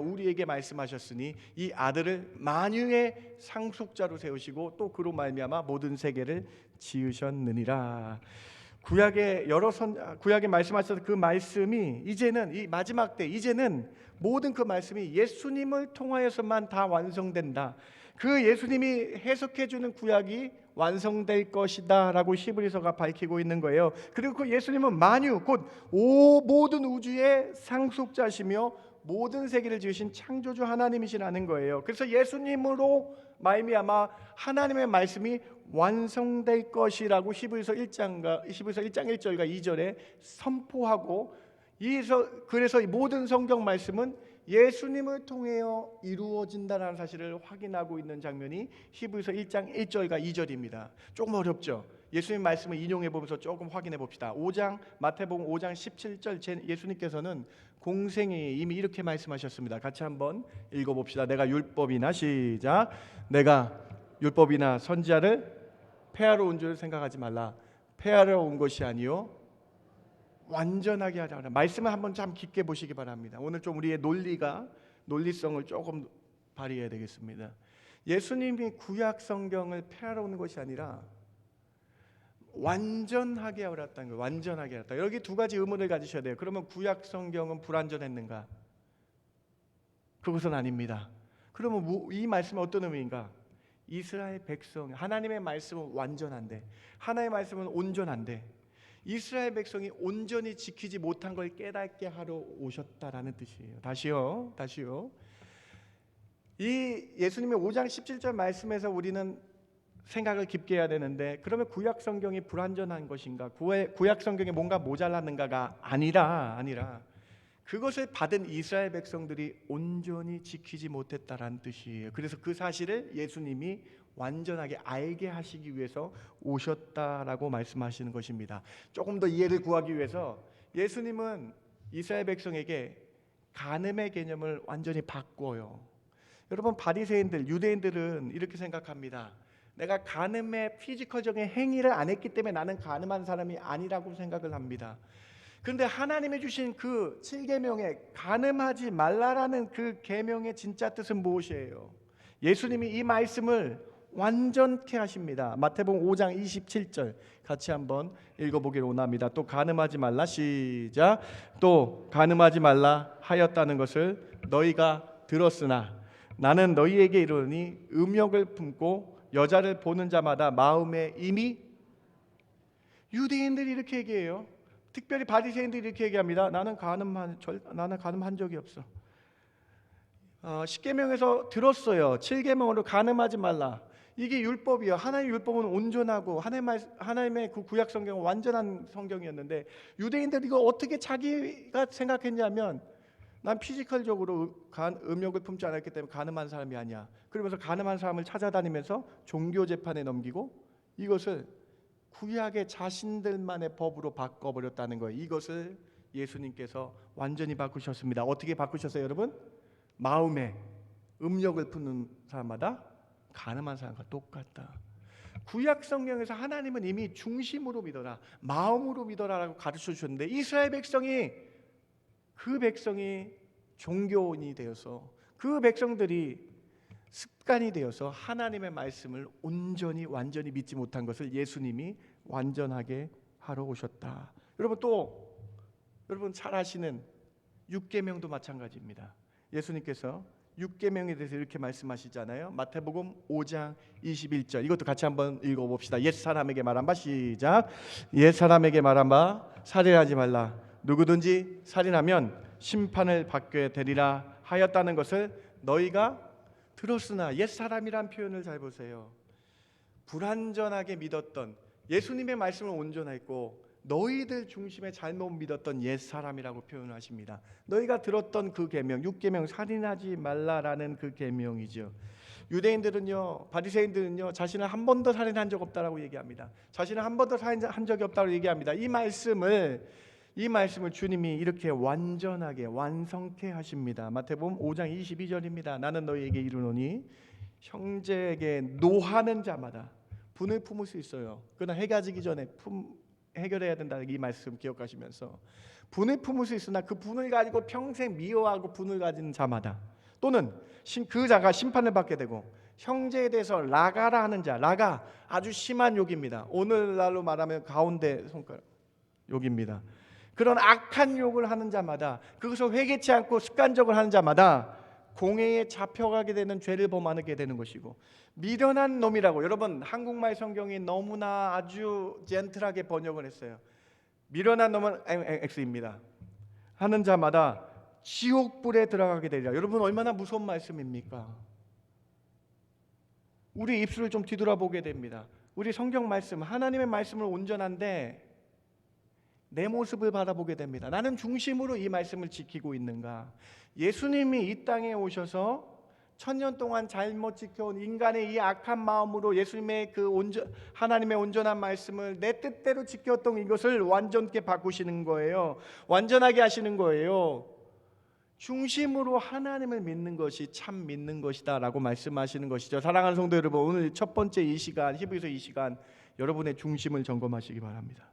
우리에게 말씀하셨으니 이 아들을 만유의 상속자로 세우시고 또 그로 말미암아 모든 세계를 지으셨느니라. 구약에 구약에 말씀하셨던 그 말씀이 이제는 이 마지막 때 이제는 모든 그 말씀이 예수님을 통하여서만 다 완성된다. 그 예수님이 해석해 주는 구약이 완성될 것이다라고 히브리서가 밝히고 있는 거예요. 그리고 그 예수님은 만유 곧 모든 우주의 상속자시며 모든 세계를 지으신 창조주 하나님이시라는 거예요. 그래서 예수님으로 말미암아 하나님의 말씀이 완성될 것이라고 히브리서 1장 1절과 2절에 선포하고, 그래서 이 모든 성경 말씀은 예수님을 통하여 이루어진다는 사실을 확인하고 있는 장면이 히브리서 1장 1절과 2절입니다. 조금 어렵죠? 예수님 말씀을 인용해 보면서 조금 확인해 봅시다. 마태복음 5장 17절 예수님께서는 공생에 이미 이렇게 말씀하셨습니다. 같이 한번 읽어봅시다. 내가 율법이나 시작. 내가 율법이나 선지자를 폐하러 온 줄 생각하지 말라. 폐하러 온 것이 아니요 완전하게 하라. 말씀을 한번 참 깊게 보시기 바랍니다. 오늘 좀 우리의 논리성을 조금 발휘해야 되겠습니다. 예수님이 구약 성경을 폐하러 오는 것이 아니라 완전하게 하였다는 거예요. 완전하게 하였다. 여기 2가지 의문을 가지셔야 돼요. 그러면 구약 성경은 불완전했는가? 그것은 아닙니다. 그러면 이 말씀은 어떤 의미인가? 이스라엘 백성, 하나님의 말씀은 완전한데, 하나님의 말씀은 온전한데 이스라엘 백성이 온전히 지키지 못한 걸 깨닫게 하러 오셨다라는 뜻이에요. 다시요. 이 예수님의 5장 17절 말씀에서 우리는 생각을 깊게 해야 되는데, 그러면 구약 성경이 불완전한 것인가? 구약 성경에 뭔가 모자랐는가가 아니라 그것을 받은 이스라엘 백성들이 온전히 지키지 못했다라는 뜻이에요. 그래서 그 사실을 예수님이 완전하게 알게 하시기 위해서 오셨다라고 말씀하시는 것입니다. 조금 더 이해를 구하기 위해서 예수님은 이스라엘 백성에게 간음의 개념을 완전히 바꿔요. 여러분, 바리새인들, 유대인들은 이렇게 생각합니다. 내가 간음의 피지컬적인 행위를 안 했기 때문에 나는 간음한 사람이 아니라고 생각을 합니다. 그런데 하나님이 주신 그 7계명에 간음하지 말라라는 그 계명의 진짜 뜻은 무엇이에요? 예수님이 이 말씀을 완전케 하십니다. 마태복음 5장 27절 같이 한번 읽어보기를 원합니다. 또 간음하지 말라 시작. 또 간음하지 말라 하였다는 것을 너희가 들었으나 나는 너희에게 이르노니 음욕을 품고 여자를 보는 자마다 마음에 이미 유대인들이 이렇게 얘기해요. 특별히 바리새인들이 이렇게 얘기합니다. 나는 간음한 적이 없어. 10계명에서 들었어요. 7계명으로 간음하지 말라. 이게 율법이요. 하나님의 율법은 온전하고 하나님의 그 구약 성경은 완전한 성경이었는데 유대인들이 이거 어떻게 자기가 생각했냐면 난 피지컬적으로 음욕을 품지 않았기 때문에 간음한 사람이 아니야. 그러면서 간음한 사람을 찾아다니면서 종교 재판에 넘기고 이것을 구약의 자신들만의 법으로 바꿔버렸다는 거예요. 이것을 예수님께서 완전히 바꾸셨습니다. 어떻게 바꾸셨어요, 여러분? 마음에 음욕을 품는 사람마다 간음한 사람과 똑같다. 구약 성경에서 하나님은 이미 중심으로 믿어라, 마음으로 믿어라라고 가르쳐 주셨는데 이스라엘 백성이 그 백성이 종교인이 되어서 그 백성들이 습관이 되어서 하나님의 말씀을 온전히 완전히 믿지 못한 것을 예수님이 완전하게 하러 오셨다. 여러분 잘 아시는 6계명도 마찬가지입니다. 예수님께서 6계명에 대해서 이렇게 말씀하시잖아요. 마태복음 5장 21절. 이것도 같이 한번 읽어봅시다. 옛사람에게 말한 바 시작. 옛사람에게 말한 바 살인하지 말라. 누구든지 살인하면 심판을 받게 되리라 하였다는 것을 너희가 들었으나, 옛사람이란 표현을 잘 보세요. 불완전하게 믿었던, 예수님의 말씀을 온전했고 너희들 중심에 잘못 믿었던 옛사람이라고 표현하십니다. 너희가 들었던 그 계명, 6계명, 살인하지 말라라는 그 계명이죠. 유대인들은요, 바리새인들은요, 자신은 한 번도 살인한 적 없다라고 얘기합니다. 자신은 한 번도 살인한 적이 없다고 얘기합니다. 이 말씀을 주님이 이렇게 완전하게 완성케 하십니다. 마태복음 5장 22절입니다. 나는 너희에게 이르노니 형제에게 노하는 자마다 분을 품을 수 있어요. 그러나 해가 지기 전에 해결해야 된다는 이 말씀 기억하시면서 분을 품을 수 있으나 그 분을 가지고 평생 미워하고 분을 가진 자마다 또는 그 자가 심판을 받게 되고 형제에 대해서 라가라 하는 자, 라가 아주 심한 욕입니다. 오늘날로 말하면 가운데 손가락 욕입니다. 그런 악한 욕을 하는 자마다, 그것을 회개치 않고 습관적으로 하는 자마다 공회에 잡혀가게 되는 죄를 범하게 되는 것이고, 미련한 놈이라고, 여러분 한국말 성경이 너무나 아주 젠틀하게 번역을 했어요. 미련한 놈은 X입니다. 하는 자마다 지옥불에 들어가게 되리라. 여러분 얼마나 무서운 말씀입니까? 우리 입술을 좀 뒤돌아보게 됩니다. 우리 성경 말씀, 하나님의 말씀을 온전한데 내 모습을 바라보게 됩니다. 나는 중심으로 이 말씀을 지키고 있는가? 예수님이 이 땅에 오셔서 1000년 동안 잘못 지켜온 인간의 이 악한 마음으로 예수님의 하나님의 온전한 말씀을 내 뜻대로 지켰던 이것을 완전케 바꾸시는 거예요. 완전하게 하시는 거예요. 중심으로 하나님을 믿는 것이 참 믿는 것이다 라고 말씀하시는 것이죠. 사랑하는 성도 여러분, 오늘 첫 번째 이 시간, 히브리서 이 시간, 여러분의 중심을 점검하시기 바랍니다.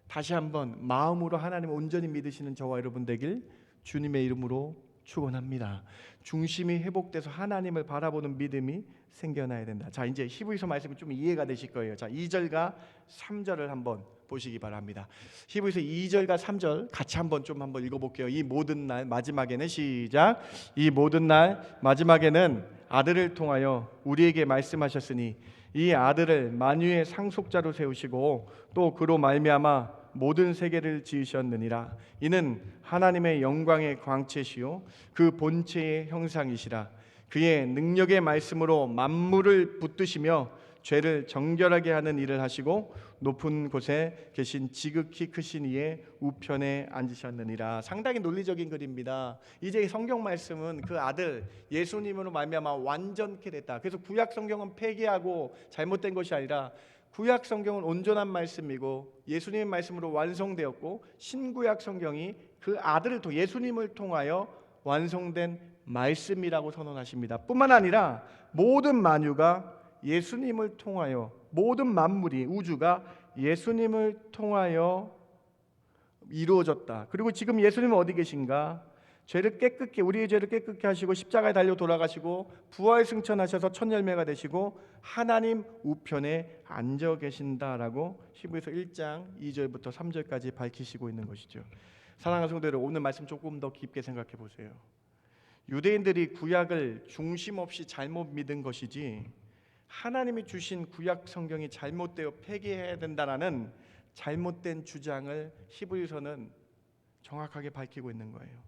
다시 한번 마음으로 하나님을 온전히 믿으시는 저와 여러분 되길 주님의 이름으로 축원합니다. 중심이 회복돼서 하나님을 바라보는 믿음이 생겨나야 된다. 자, 이제 히브리서 말씀이 좀 이해가 되실 거예요. 자, 2절과 3절을 한번 보시기 바랍니다. 히브리서 2절과 3절 같이 한번 읽어볼게요. 이 모든 날 마지막에는 시작. 이 모든 날 마지막에는 아들을 통하여 우리에게 말씀하셨으니 이 아들을 만유의 상속자로 세우시고 또 그로 말미암아 모든 세계를 지으셨느니라. 이는 하나님의 영광의 광채시요 그 본체의 형상이시라. 그의 능력의 말씀으로 만물을 붙드시며 죄를 정결하게 하는 일을 하시고 높은 곳에 계신 지극히 크신 이의 우편에 앉으셨느니라. 상당히 논리적인 글입니다. 이제 성경 말씀은 그 아들 예수님으로 말미암아 완전케 됐다. 그래서 구약 성경은 폐기하고 잘못된 것이 아니라 구약 성경은 온전한 말씀이고 예수님의 말씀으로 완성되었고, 신구약 성경이 그 아들을 통해 예수님을 통하여 완성된 말씀이라고 선언하십니다. 뿐만 아니라 모든 만유가 예수님을 통하여, 모든 만물이, 우주가 예수님을 통하여 이루어졌다. 그리고 지금 예수님은 어디 계신가? 우리의 죄를 깨끗게 하시고 십자가에 달려 돌아가시고 부활 승천하셔서 첫 열매가 되시고 하나님 우편에 앉아 계신다라고 히브리서 1장 2절부터 3절까지 밝히시고 있는 것이죠. 사랑하는 성도 여러분, 오늘 말씀 조금 더 깊게 생각해 보세요. 유대인들이 구약을 중심 없이 잘못 믿은 것이지 하나님이 주신 구약 성경이 잘못되어 폐기해야 된다라는 잘못된 주장을 히브리서는 정확하게 밝히고 있는 거예요.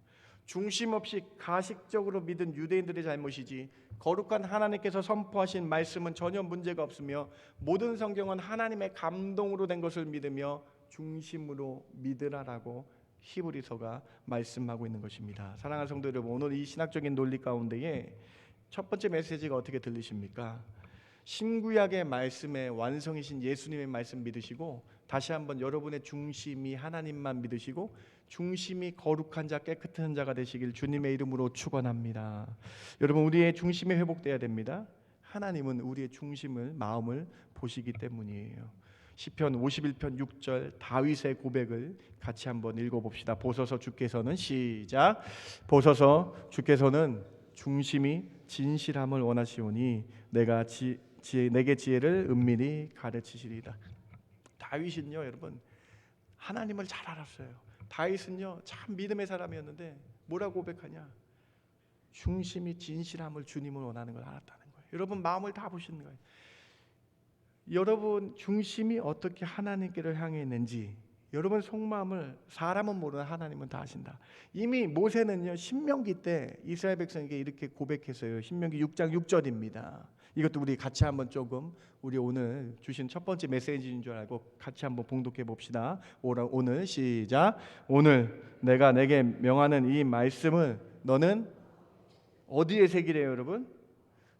중심 없이 가식적으로 믿은 유대인들의 잘못이지 거룩한 하나님께서 선포하신 말씀은 전혀 문제가 없으며 모든 성경은 하나님의 감동으로 된 것을 믿으며 중심으로 믿으라라고 히브리서가 말씀하고 있는 것입니다. 사랑하는 성도 여러분, 오늘 이 신학적인 논리 가운데에 첫 번째 메시지가 어떻게 들리십니까? 신구약의 말씀의 완성이신 예수님의 말씀 믿으시고 다시 한번 여러분의 중심이 하나님만 믿으시고 중심이 거룩한 자 깨끗한 자가 되시길 주님의 이름으로 축원합니다. 여러분, 우리의 중심이 회복돼야 됩니다. 하나님은 우리의 중심을 마음을 보시기 때문이에요. 시편 51편 6절 다윗의 고백을 같이 한번 읽어봅시다. 보소서 주께서는 시작. 보소서 주께서는 중심이 진실함을 원하시오니 내게 지혜를 은밀히 가르치시리이다. 다윗은요, 여러분, 하나님을 잘 알았어요. 다윗은요, 참 믿음의 사람이었는데 뭐라고 고백하냐? 중심이 진실함을 주님을 원하는 걸 알았다는 거예요. 여러분 마음을 다 보시는 거예요. 여러분 중심이 어떻게 하나님께를 향해 있는지 여러분 속마음을 사람은 모르는 하나님은 다 아신다. 이미 모세는요 신명기 때 이스라엘 백성에게 이렇게 고백했어요. 신명기 6장 6절입니다. 이것도 우리 같이 한번 조금 우리 오늘 주신 첫 번째 메시지인 줄 알고 같이 한번 봉독해 봅시다. 오늘 시작. 오늘 내가 내게 명하는 이 말씀을 너는 어디에 새기래요, 여러분?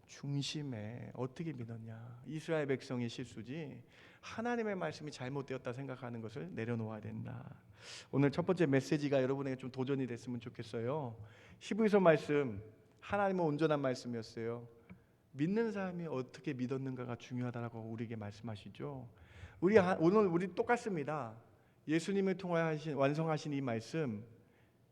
중심에. 어떻게 믿었냐? 이스라엘 백성의 실수지 하나님의 말씀이 잘못되었다 생각하는 것을 내려놓아야 된다. 오늘 첫 번째 메시지가 여러분에게 좀 도전이 됐으면 좋겠어요. 히브리서 말씀, 하나님은 온전한 말씀이었어요. 믿는 사람이 어떻게 믿었는가가 중요하다고 우리에게 말씀하시죠. 오늘 우리 똑같습니다. 예수님을 통하여 완성하신 이 말씀,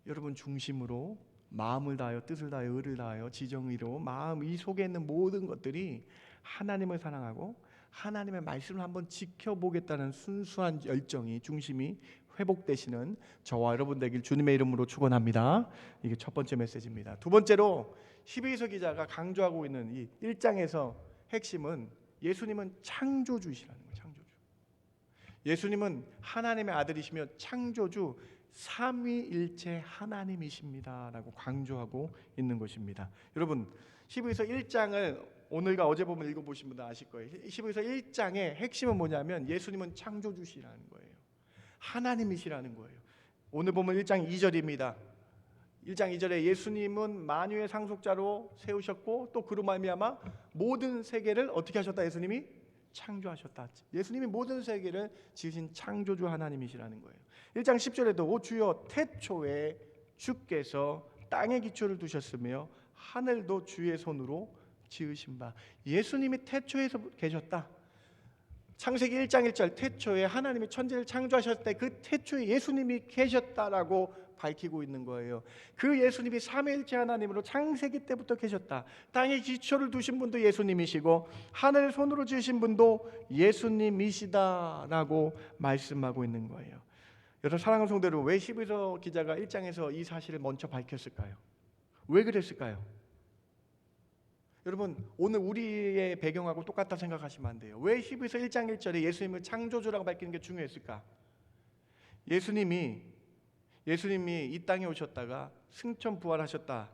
여러분 중심으로 마음을 다하여 뜻을 다하여 의를 다하여 지정의로 마음 이 속에 있는 모든 것들이 하나님을 사랑하고 하나님의 말씀을 한번 지켜보겠다는 순수한 열정이 중심이 회복되시는 저와 여러분 되길 주님의 이름으로 축원합니다. 이게 첫 번째 메시지입니다. 두 번째로 히브리서 기자가 강조하고 있는 이 1장에서 핵심은 예수님은 창조주이시라는 거예요. 창조주. 예수님은 하나님의 아들이시며 창조주 삼위일체 하나님이십니다라고 강조하고 있는 것입니다. 여러분 히브리서 1장을 오늘과 어제 보면 읽어보신 분들 아실 거예요. 히브리서 1장의 핵심은 뭐냐면 예수님은 창조주시라는 거예요. 하나님이시라는 거예요. 오늘 보면 1장 2절입니다. 1장 2절에 예수님은 만유의 상속자로 세우셨고 또 그로 말미암아 모든 세계를 어떻게 하셨다? 예수님이 창조하셨다. 예수님이 모든 세계를 지으신 창조주 하나님이시라는 거예요. 1장 10절에도 오 주여 태초에 주께서 땅에 기초를 두셨으며 하늘도 주의 손으로 지으신 바. 예수님이 태초에서 계셨다. 창세기 1장 1절 태초에 하나님이 천지를 창조하셨을 때 그 태초에 예수님이 계셨다라고 밝히고 있는 거예요. 그 예수님이 삼위일체 하나님으로 창세기 때부터 계셨다. 땅에 기초를 두신 분도 예수님이시고 하늘 손으로 지으신 분도 예수님이시다라고 말씀하고 있는 거예요. 여러분 사랑하는 성도 여러분, 왜 히브리서 기자가 1장에서 이 사실을 먼저 밝혔을까요? 왜 그랬을까요? 여러분 오늘 우리의 배경하고 똑같다 생각하시면 안 돼요. 왜 히브리서 1장 1절에 예수님을 창조주라고 밝히는 게 중요했을까? 예수님이 이 땅에 오셨다가 승천 부활하셨다.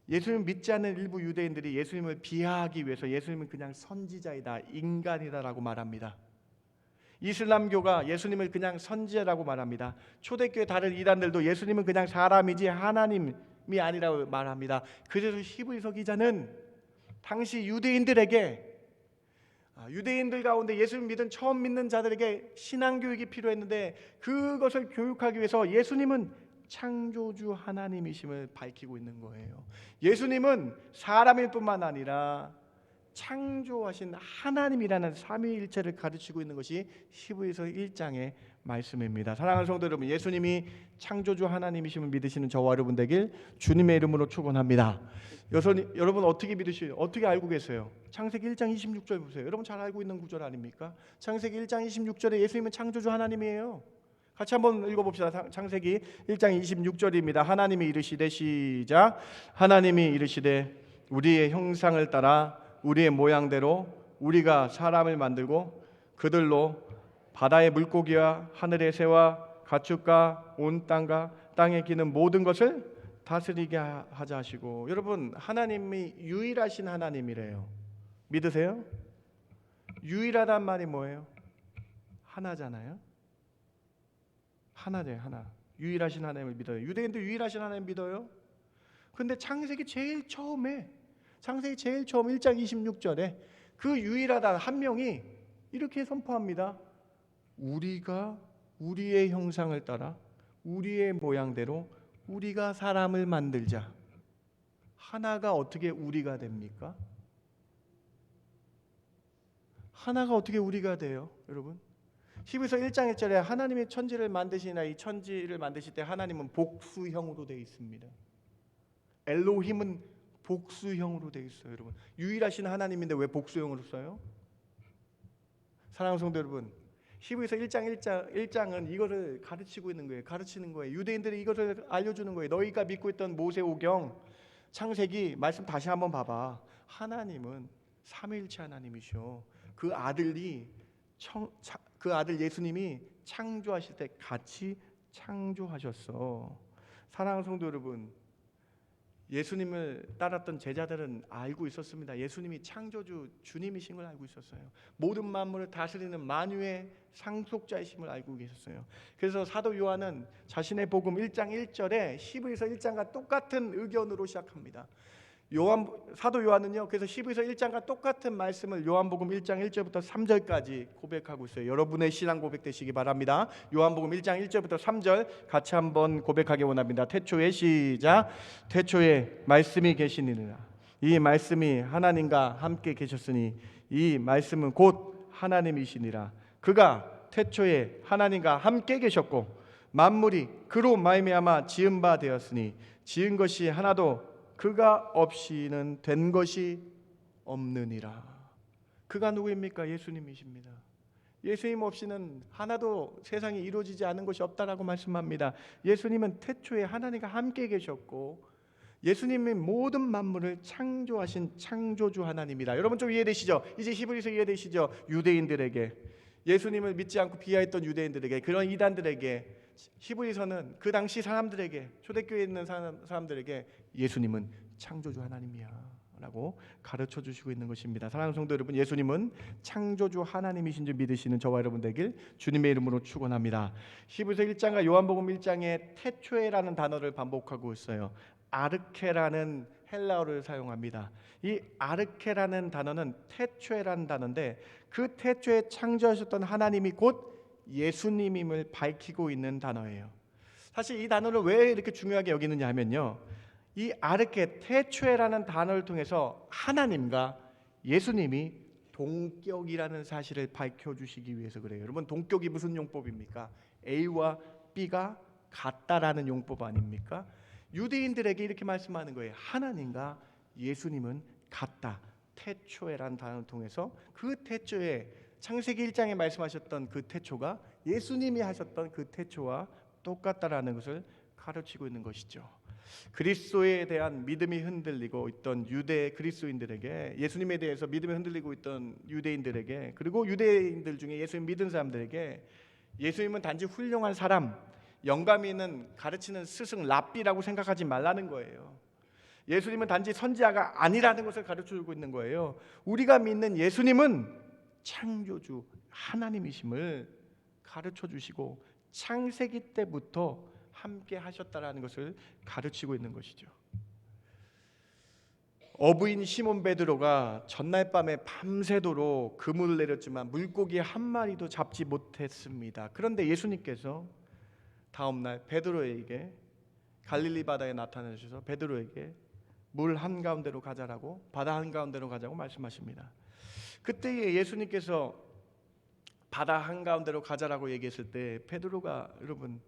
예수님 믿지 않는 일부 유대인들이 예수님을 비하하기 위해서 예수님은 그냥 선지자이다, 인간이다라고 말합니다. 이슬람교가 예수님을 그냥 선지자라고 말합니다. 초대교회 다른 이단들도 예수님은 그냥 사람이지 하나님이 아니라고 말합니다. 그래서 히브리서 기자는 당시 유대인들 가운데 예수님 믿은 처음 믿는 자들에게 신앙교육이 필요했는데 그것을 교육하기 위해서 예수님은 창조주 하나님이심을 밝히고 있는 거예요. 예수님은 사람일 뿐만 아니라 창조하신 하나님이라는 삼위일체를 가르치고 있는 것이 히브리서 1장의 말씀입니다. 사랑하는 성도 여러분, 예수님이 창조주 하나님이심을 믿으시는 저와 여러분 되길 주님의 이름으로 축원합니다. 여러분 어떻게 알고 계세요? 창세기 1장 26절 보세요. 여러분 잘 알고 있는 구절 아닙니까? 창세기 1장 26절에 예수님은 창조주 하나님이에요. 같이 한번 읽어봅시다. 창세기 1장 26절입니다. 하나님이 이르시되 시작. 하나님이 이르시되 우리의 형상을 따라 우리의 모양대로 우리가 사람을 만들고 그들로 바다의 물고기와 하늘의 새와 가축과 온 땅과 땅에 기는 모든 것을 다스리게 하자 하시고, 여러분 하나님이 유일하신 하나님이래요. 믿으세요? 유일하단 말이 뭐예요? 하나잖아요. 하나죠, 하나. 유일하신 하나님을 믿어요. 유대인도 유일하신 하나님 믿어요. 근데 창세기 제일 처음에, 창세기 제일 처음 1장 26절에 그 유일하다 한 명이 이렇게 선포합니다. 우리가 우리의 형상을 따라 우리의 모양대로 우리가 사람을 만들자. 하나가 어떻게 우리가 됩니까? 하나가 어떻게 우리가 돼요, 여러분? 히브리서 1장 1절에 하나님이 천지를 만드시나 이 천지를 만드실 때 하나님은 복수형으로 되어 있습니다. 엘로힘은 복수형으로 되어 있어요, 여러분. 유일하신 하나님인데 왜 복수형으로 써요? 사랑하는 성도 여러분, 히브리서 1장은 이거를 가르치고 있는 거예요. 가르치는 거예요. 유대인들이 이것을 알려주는 거예요. 너희가 믿고 있던 모세오경, 창세기 말씀 다시 한번 봐봐. 하나님은 삼위일체 하나님이셔. 그 아들 예수님이 창조하실 때 같이 창조하셨어. 사랑하는 성도 여러분, 예수님을 따랐던 제자들은 알고 있었습니다. 예수님이 창조주 주님이신 걸 알고 있었어요. 모든 만물을 다스리는 만유의 상속자이심을 알고 계셨어요. 그래서 사도 요한은 자신의 복음 1장 1절에 히브리서 1장과 똑같은 의견으로 시작합니다. 사도 요한은요, 그래서 히브리서 1장과 똑같은 말씀을 요한복음 1장 1절부터 3절까지 고백하고 있어요. 여러분의 신앙 고백 되시기 바랍니다. 요한복음 1장 1절부터 3절 같이 한번 고백하기 원합니다. 태초에 시작. 태초에 말씀이 계시니라. 이 말씀이 하나님과 함께 계셨으니 이 말씀은 곧 하나님이시니라. 그가 태초에 하나님과 함께 계셨고 만물이 그로 말미암아 지은 바 되었으니 지은 것이 하나도 그가 없이는 된 것이 없느니라. 그가 누구입니까? 예수님이십니다. 예수님 없이는 하나도 세상에 이루어지지 않은 것이 없다라고 말씀합니다. 예수님은 태초에 하나님과 함께 계셨고 예수님이 모든 만물을 창조하신 창조주 하나님이다. 여러분 좀 이해되시죠? 이제 히브리서 이해되시죠? 유대인들에게, 예수님을 믿지 않고 비하했던 유대인들에게, 그런 이단들에게, 히브리서는 그 당시 사람들에게, 초대교회에 있는 사람들에게 예수님은 창조주 하나님이야 라고 가르쳐 주시고 있는 것입니다. 사랑하는 성도 여러분, 예수님은 창조주 하나님이신 줄 믿으시는 저와 여러분 되길 주님의 이름으로 축원합니다. 히브리서 1장과 요한복음 1장에 태초에라는 단어를 반복하고 있어요. 아르케라는 헬라어를 사용합니다. 이 아르케라는 단어는 태초에라는 단어인데 그 태초에 창조하셨던 하나님이 곧 예수님임을 밝히고 있는 단어예요. 사실 이 단어를 왜 이렇게 중요하게 여기느냐 하면요, 이 아르케 태초에라는 단어를 통해서 하나님과 예수님이 동격이라는 사실을 밝혀주시기 위해서 그래요. 여러분, 동격이 무슨 용법입니까? A와 B가 같다라는 용법 아닙니까? 유대인들에게 이렇게 말씀하는 거예요. 하나님과 예수님은 같다. 태초에라는 단어를 통해서 그 태초에, 창세기 1장에 말씀하셨던 그 태초가 예수님이 하셨던 그 태초와 똑같다라는 것을 가르치고 있는 것이죠. 그리스도에 대한 믿음이 흔들리고 있던 유대 그리스도인들에게, 예수님에 대해서 믿음이 흔들리고 있던 유대인들에게, 그리고 유대인들 중에 예수님 믿은 사람들에게 예수님은 단지 훌륭한 사람, 영감 있는 가르치는 스승 랍비라고 생각하지 말라는 거예요. 예수님은 단지 선지자가 아니라는 것을 가르쳐주고 있는 거예요. 우리가 믿는 예수님은 창조주 하나님이심을 가르쳐 주시고 창세기 때부터 함께 하셨다라는 것을 가르치고 있는 것이죠. 어부인 시몬 베드로가 전날 밤에 밤새도록 그물을 내렸지만 물고기 한 마리도 잡지 못했습니다. 그런데 예수님께서 다음 날 베드로에게 갈릴리 바다에 나타나셔서 베드로에게 물 한가운데로 가자라고, 바다 한가운데로 가자고 말씀하십니다. 그때 예수님께서 바다 한가운데로 가자라고 얘기했을 때 베드로가 여러분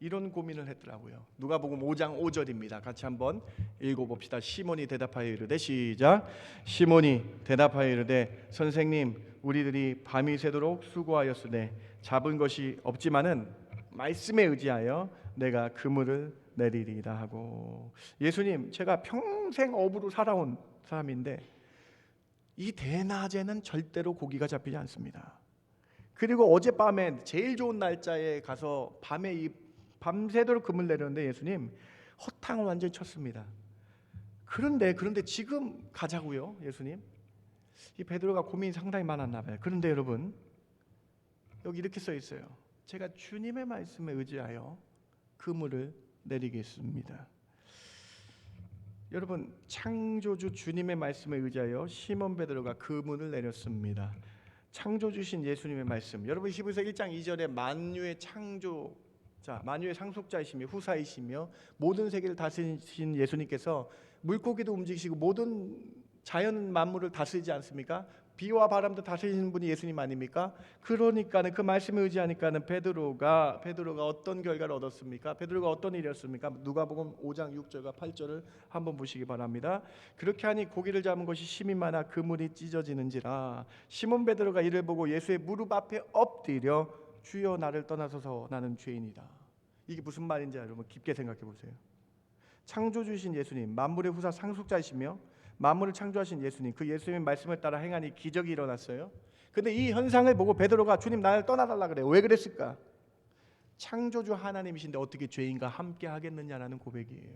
이런 고민을 했더라고요. 누가복음 5장 5절입니다. 같이 한번 읽어봅시다. 시몬이 대답하여 이르되, 시작. 시몬이 대답하여 이르되, 선생님, 우리들이 밤이 새도록 수고하였으되 잡은 것이 없지만은 말씀에 의지하여 내가 그물을 내리리이다 하고, 예수님, 제가 평생 어부로 살아온 사람인데 이 대낮에는 절대로 고기가 잡히지 않습니다. 그리고 어젯밤에 제일 좋은 날짜에 가서 밤새도록 금을 내렸는데 예수님 허탕을 완전히 쳤습니다. 그런데 지금 가자고요, 예수님? 이 베드로가 고민이 상당히 많았나 봐요. 그런데 여러분, 여기 이렇게 써 있어요. 제가 주님의 말씀에 의지하여 그물을 내리겠습니다. 여러분, 창조주 주님의 말씀에 의지하여 시몬 베드로가 그물을 내렸습니다. 창조주신 예수님의 말씀. 여러분, 히브리서 1장 2절에 만유의 창조자, 만유의 상속자이시며 후사이시며 모든 세계를 다스리신 예수님께서 물고기도 움직이시고 모든 자연 만물을 다스리지 않습니까? 비와 바람도 다스리시는 분이 예수님 아닙니까? 그러니까는 그 말씀에 의지하니까는 베드로가 어떤 결과를 얻었습니까? 베드로가 어떤 일이었습니까? 누가복음 5장 6절과 8절을 한번 보시기 바랍니다. 그렇게 하니 고기를 잡은 것이 심히 많아 그물이 찢어지는지라. 시몬 베드로가 이를 보고 예수의 무릎 앞에 엎드려 주여 나를 떠나소서 나는 죄인이다. 이게 무슨 말인지 여러분 깊게 생각해 보세요. 창조주신 예수님, 만물의 후사 상속자이시며 만물을 창조하신 예수님, 그 예수님의 말씀을 따라 행하니 기적이 일어났어요. 근데 이 현상을 보고 베드로가 주님 나를 떠나달라 그래요. 왜 그랬을까? 창조주 하나님이신데 어떻게 죄인과 함께 하겠느냐라는 고백이에요.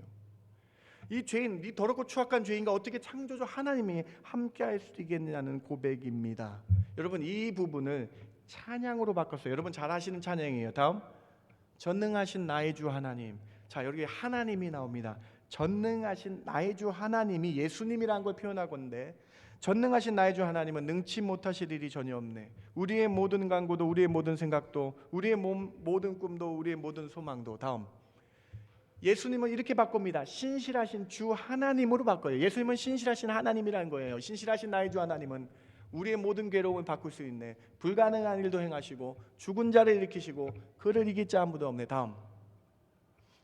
이 죄인, 이 더럽고 추악한 죄인과 어떻게 창조주 하나님이 함께 할 수 있겠느냐는 고백입니다. 여러분, 이 부분을 찬양으로 바꿨어요. 여러분 잘 아시는 찬양이에요. 다음, 전능하신 나의 주 하나님. 자, 여기 하나님이 나옵니다. 전능하신 나의 주 하나님이 예수님이라는 걸 표현하건대 전능하신 나의 주 하나님은 능치 못하실 일이 전혀 없네. 우리의 모든 간구도 우리의 모든 생각도 우리의 모든 꿈도 우리의 모든 소망도. 다음, 예수님은 이렇게 바꿉니다. 신실하신 주 하나님으로 바꿔요. 예수님은 신실하신 하나님이라는 거예요. 신실하신 나의 주 하나님은 우리의 모든 괴로움을 바꿀 수 있네. 불가능한 일도 행하시고 죽은 자를 일으키시고 그를 이길 자 아무도 없네. 다음,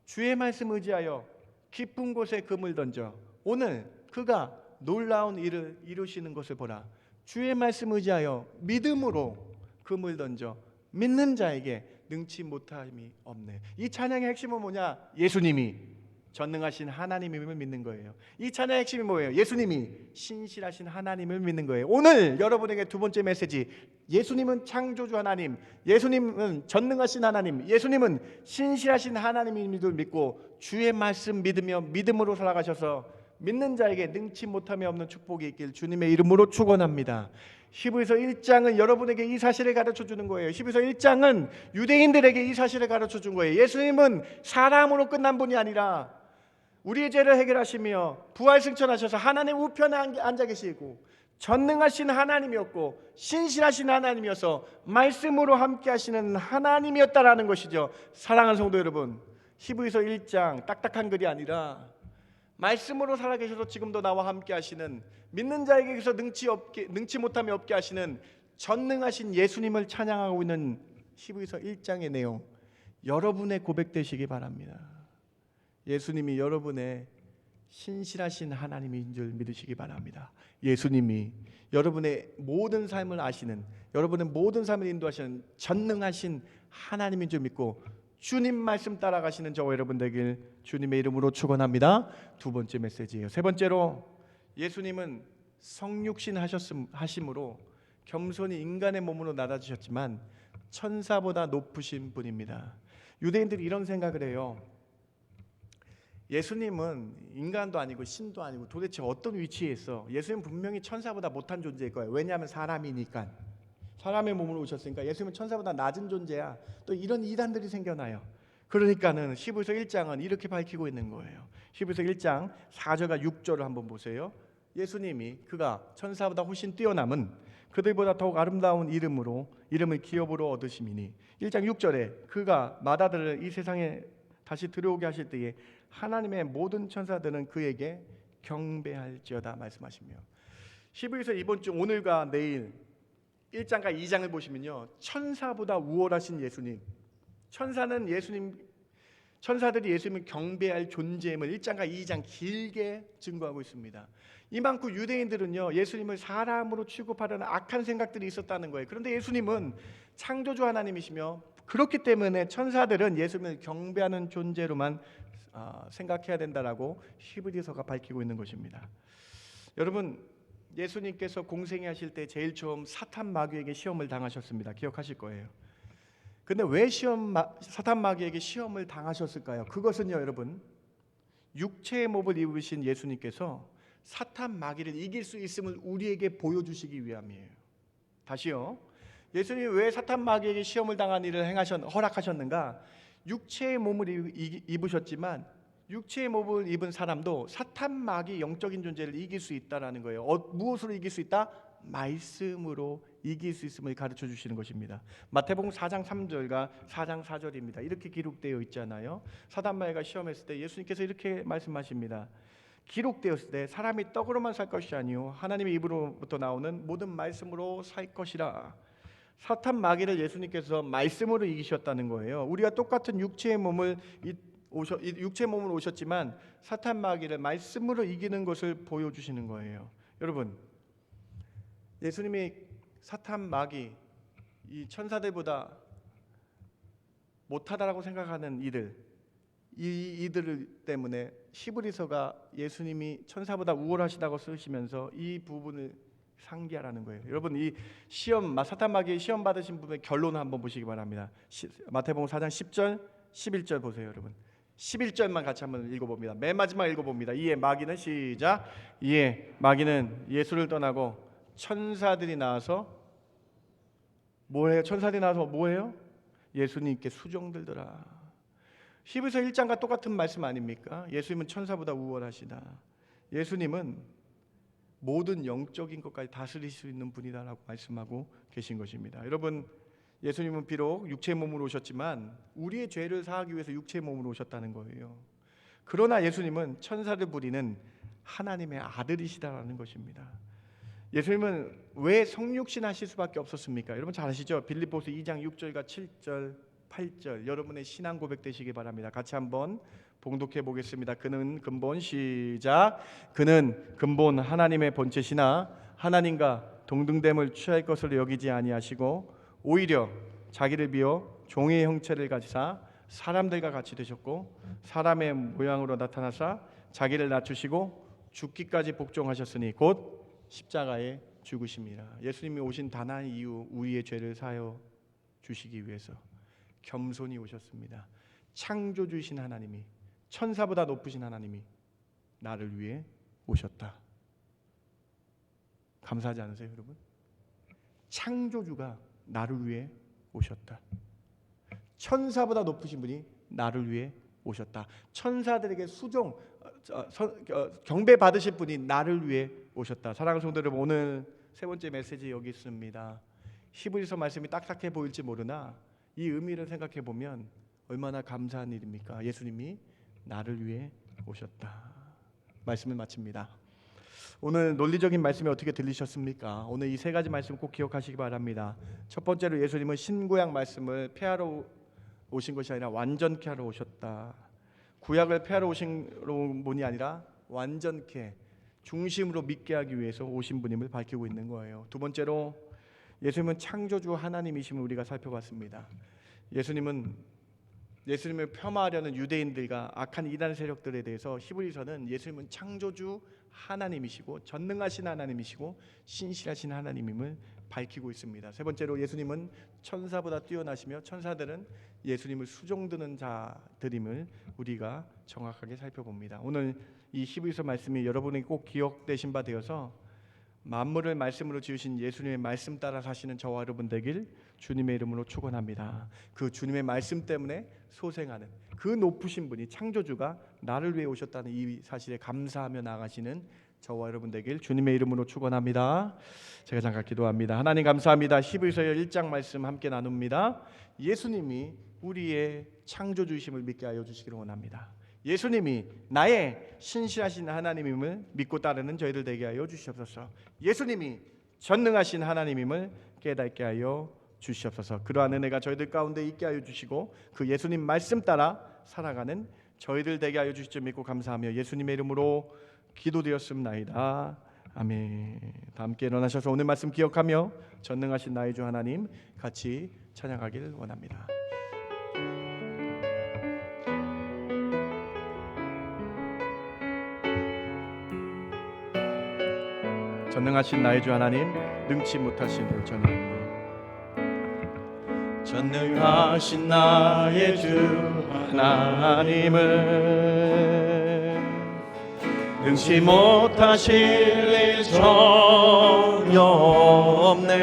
주의 말씀 의지하여 깊은 곳에 금을 던져 오늘 그가 놀라운 일을 이루시는 것을 보라. 주의 말씀 의지하여 믿음으로 금을 던져 믿는 자에게 능치 못함이 없네. 이 찬양의 핵심은 뭐냐? 예수님이 전능하신 하나님임을 믿는 거예요. 이 찬양의 핵심이 뭐예요? 예수님이 신실하신 하나님을 믿는 거예요. 오늘 여러분에게 두 번째 메시지, 예수님은 창조주 하나님, 예수님은 전능하신 하나님, 예수님은 신실하신 하나님임을 믿고 주의 말씀 믿으며 믿음으로 살아가셔서 믿는 자에게 능치 못함이 없는 축복이 있길 주님의 이름으로 축원합니다. 히브리서 1장은 여러분에게 이 사실을 가르쳐 주는 거예요. 히브리서 1장은 유대인들에게 이 사실을 가르쳐 준 거예요. 예수님은 사람으로 끝난 분이 아니라 우리의 죄를 해결하시며 부활 승천하셔서 하나님 우편에 앉아 계시고 전능하신 하나님이었고 신실하신 하나님이어서 말씀으로 함께 하시는 하나님이었다라는 것이죠. 사랑하는 성도 여러분, 히브리서 1장 딱딱한 글이 아니라 말씀으로 살아계셔서 지금도 나와 함께 하시는, 믿는 자에게서 능치 못함이 없게 하시는 전능하신 예수님을 찬양하고 있는 히브리서 1장의 내용, 여러분의 고백되시기 바랍니다. 예수님이 여러분의 신실하신 하나님인 줄 믿으시기 바랍니다. 예수님이 여러분의 모든 삶을 아시는, 여러분의 모든 삶을 인도하시는 전능하신 하나님인 줄 믿고 주님 말씀 따라가시는 저와 여러분 되길 주님의 이름으로 축원합니다. 두 번째 메시지예요. 세 번째로, 예수님은 성육신 하심으로 겸손히 인간의 몸으로 나다주셨지만 천사보다 높으신 분입니다. 유대인들이 이런 생각을 해요. 예수님은 인간도 아니고 신도 아니고 도대체 어떤 위치에 있어? 예수님은 분명히 천사보다 못한 존재일 거예요. 왜냐하면 사람이니까. 사람의 몸으로 오셨으니까 예수님은 천사보다 낮은 존재야. 또 이런 이단들이 생겨나요. 그러니까는 히브리서 1장은 이렇게 밝히고 있는 거예요. 히브리서 1장 4절과 6절을 한번 보세요. 예수님이 그가 천사보다 훨씬 뛰어남은 그들보다 더욱 아름다운 이름을 기업으로 얻으심이니, 1장 6절에 그가 마다들을 이 세상에 다시 들어오게 하실 때에 하나님의 모든 천사들은 그에게 경배할지어다 말씀하시며, 히브리서 이번 주 오늘과 내일 1장과 2장을 보시면요, 천사보다 우월하신 예수님, 천사들이 예수님을 경배할 존재임을 1장과 2장 길게 증거하고 있습니다. 이만큼 유대인들은요, 예수님을 사람으로 취급하려는 악한 생각들이 있었다는 거예요. 그런데 예수님은 창조주 하나님이시며 그렇기 때문에 천사들은 예수님을 경배하는 존재로만 생각해야 된다라고 히브리서가 밝히고 있는 것입니다. 여러분, 예수님께서 공생애 하실 때 제일 처음 사탄 마귀에게 시험을 당하셨습니다. 기억하실 거예요. 근데 왜 사탄 마귀에게 시험을 당하셨을까요? 그것은요, 여러분, 육체의 몸을 입으신 예수님께서 사탄 마귀를 이길 수 있음을 우리에게 보여주시기 위함이에요. 다시요. 예수님이 왜 사탄 마귀에게 시험을 당한 일을 허락하셨는가? 육체의 몸을 입으셨지만 육체의 몸을 입은 사람도 사탄 마귀 영적인 존재를 이길 수 있다라는 거예요. 무엇으로 이길 수 있다? 말씀으로 이길 수 있음을 가르쳐 주시는 것입니다. 마태복음 4장 3절과 4장 4절입니다. 이렇게 기록되어 있잖아요. 사탄 마귀가 시험했을 때 예수님께서 이렇게 말씀하십니다. 기록되었을 때 사람이 떡으로만 살 것이 아니요 하나님의 입으로부터 나오는 모든 말씀으로 살 것이라. 사탄 마귀를 예수님께서 말씀으로 이기셨다는 거예요. 우리가 똑같은 육체의 몸을 오셨지만 사탄 마귀를 말씀으로 이기는 것을 보여주시는 거예요. 여러분, 예수님이 사탄 마귀, 이 천사들보다 못하다라고 생각하는 이들 때문에 히브리서가 예수님이 천사보다 우월하시다고 쓰시면서 이 부분을 상기하라는 거예요. 여러분, 이 사탄 마귀의 시험 받으신 분의 결론을 한번 보시기 바랍니다. 마태복음 4장 10절 11절 보세요. 여러분, 11절만 같이 한번 읽어봅니다. 맨 마지막 읽어봅니다. 이에 마귀는 시작. 이에 마귀는 예수를 떠나고 천사들이 나와서 뭐해요? 천사들이 나와서 뭐해요? 예수님께 수종들더라. 히브리서 1장과 똑같은 말씀 아닙니까? 예수님은 천사보다 우월하시다. 예수님은 모든 영적인 것까지 다스릴 수 있는 분이다라고 말씀하고 계신 것입니다. 여러분, 예수님은 비록 육체의 몸으로 오셨지만 우리의 죄를 사하기 위해서 육체의 몸으로 오셨다는 거예요. 그러나 예수님은 천사를 부리는 하나님의 아들이시다라는 것입니다. 예수님은 왜 성육신 하실 수밖에 없었습니까? 여러분 잘 아시죠? 빌립보서 2장 6절과 7절 8절 여러분의 신앙 고백 되시기 바랍니다. 같이 한번 봉독해 보겠습니다. 그는 근본 시작. 그는 근본 하나님의 본체시나 하나님과 동등됨을 취할 것으로 여기지 아니하시고 오히려 자기를 비워 종의 형체를 가지사 사람들과 같이 되셨고 사람의 모양으로 나타나사 자기를 낮추시고 죽기까지 복종하셨으니 곧 십자가에 죽으심이라. 예수님이 오신 단 한 이유, 우리의 죄를 사하여 주시기 위해서 겸손히 오셨습니다. 창조주이신 하나님이, 천사보다 높으신 하나님이 나를 위해 오셨다. 감사하지 않으세요, 여러분? 창조주가 나를 위해 오셨다. 천사보다 높으신 분이 나를 위해 오셨다. 천사들에게 경배 받으실 분이 나를 위해 오셨다. 사랑하는 성도 여러분, 오늘 세 번째 메시지 여기 있습니다. 히브리서 말씀이 딱딱해 보일지 모르나 이 의미를 생각해 보면 얼마나 감사한 일입니까? 예수님이 나를 위해 오셨다. 말씀을 마칩니다. 오늘 논리적인 말씀이 어떻게 들리셨습니까? 오늘 이 세 가지 말씀 꼭 기억하시기 바랍니다. 첫 번째로 예수님은 신구약 말씀을 폐하러 오신 것이 아니라 완전케 하러 오셨다. 구약을 폐하러 오신 분이 아니라 완전케 중심으로 믿게 하기 위해서 오신 분임을 밝히고 있는 거예요. 두 번째로 예수님은 창조주 하나님이심을 우리가 살펴봤습니다. 예수님을 폄하하려는 유대인들과 악한 이단 세력들에 대해서 히브리서는 예수님은 창조주 하나님이시고 전능하신 하나님이시고 신실하신 하나님임을 밝히고 있습니다. 세 번째로 예수님은 천사보다 뛰어나시며 천사들은 예수님을 수종드는 자들임을 우리가 정확하게 살펴봅니다. 오늘 이 히브리서 말씀이 여러분이 꼭 기억되신 바 되어서 만물을 말씀으로 지으신 예수님의 말씀 따라 사시는 저와 여러분 되길 주님의 이름으로 축원합니다. 그 주님의 말씀 때문에 소생하는 그 높으신 분이 창조주가 나를 위해 오셨다는 이 사실에 감사하며 나아가시는 저와 여러분 되길 주님의 이름으로 축원합니다. 제가 잠깐 기도합니다. 하나님 감사합니다. 히브리서 1장 말씀 함께 나눕니다. 예수님이 우리의 창조주이심을 믿게 하여 주시기를 원합니다. 예수님이 나의 신실하신 하나님임을 믿고 따르는 저희들 되게 하여 주시옵소서. 예수님이 전능하신 하나님임을 깨닫게 하여 주시옵소서. 그러한 은혜가 저희들 가운데 있게 하여 주시고 그 예수님 말씀 따라 살아가는 저희들 되게 하여 주실 줄 믿고 감사하며 예수님의 이름으로 기도드렸습나이다. 아멘. 다 함께 일어나셔서 오늘 말씀 기억하며 전능하신 나의 주 하나님 같이 찬양하기를 원합니다. 전능하신 나의 주 하나님, 능치 못하신 주 전혀 없네. 전능하신 나의 주 하나님은 능치 못하실 일 전혀 없네.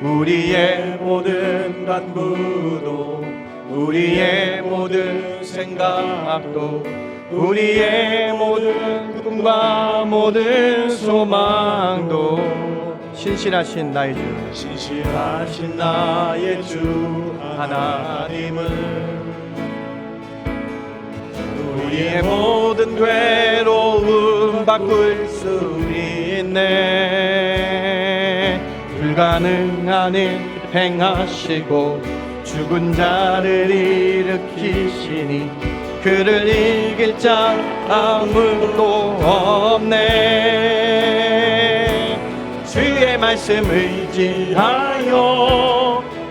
우리의 모든 간구도, 우리의 모든 생각도, 우리의 모든 꿈과 모든 소망도 신실하신 나의 주, 신실하신 나의 주 하나님은 우리의 모든 괴로움 바꿀 수 있네. 불가능한 일 행하시고 죽은 자를 일으키시니 그를 이길 자 아무도 없네. 주의 말씀 의지하여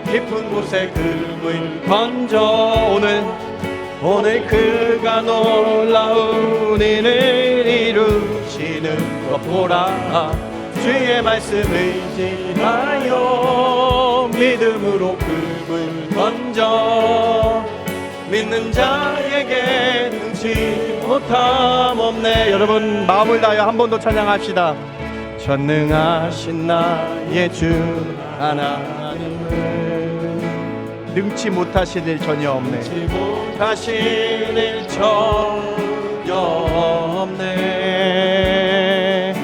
깊은 곳에 금을 던져 오늘 그가 놀라운 일을 이루시는 것 보라. 주의 말씀 의지하여 믿음으로 금을 던져 믿는 자에게 능치 못함 없네. 여러분 마음을 다하여 한 번 더 찬양합시다. 전능하신 나의 주 하나님은 능치 못하실 일 전혀 없네. 능치 못하실 일 전혀 없네.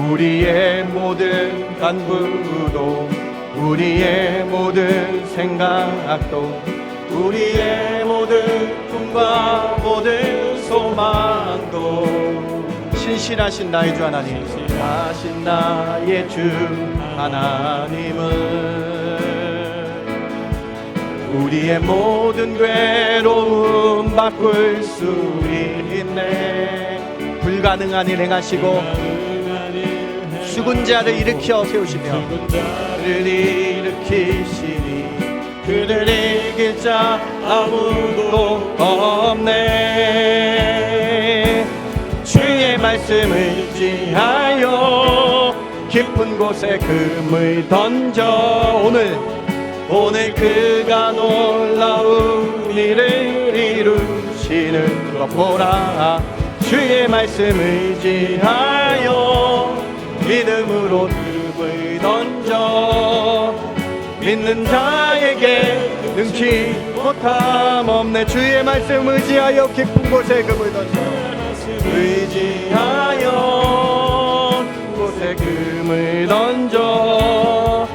우리의 모든 간구도, 우리의 모든 생각도, 우리의 모든 꿈과 모든 소망도 신실하신 나의 주 하나님, 신실하신 나의 주 하나님은 우리의 모든 괴로움 바꿀 수 있네. 불가능한 일 행하시고 죽은 자를 일으켜 세우시며 그를 일으키시니 그를 이길 자 아무도 없네. 주의 말씀을 의지하여 깊은 곳에 금을 던져 오늘 그가 놀라운 일을 이루시는 것 보라. 주의 말씀을 의지하여 믿음으로 금을 던져 믿는 자에게 능치 못함 없네. 주의 말씀 의지하여 깊은 곳에 금을 던져 의지하여 곳에 금을 던져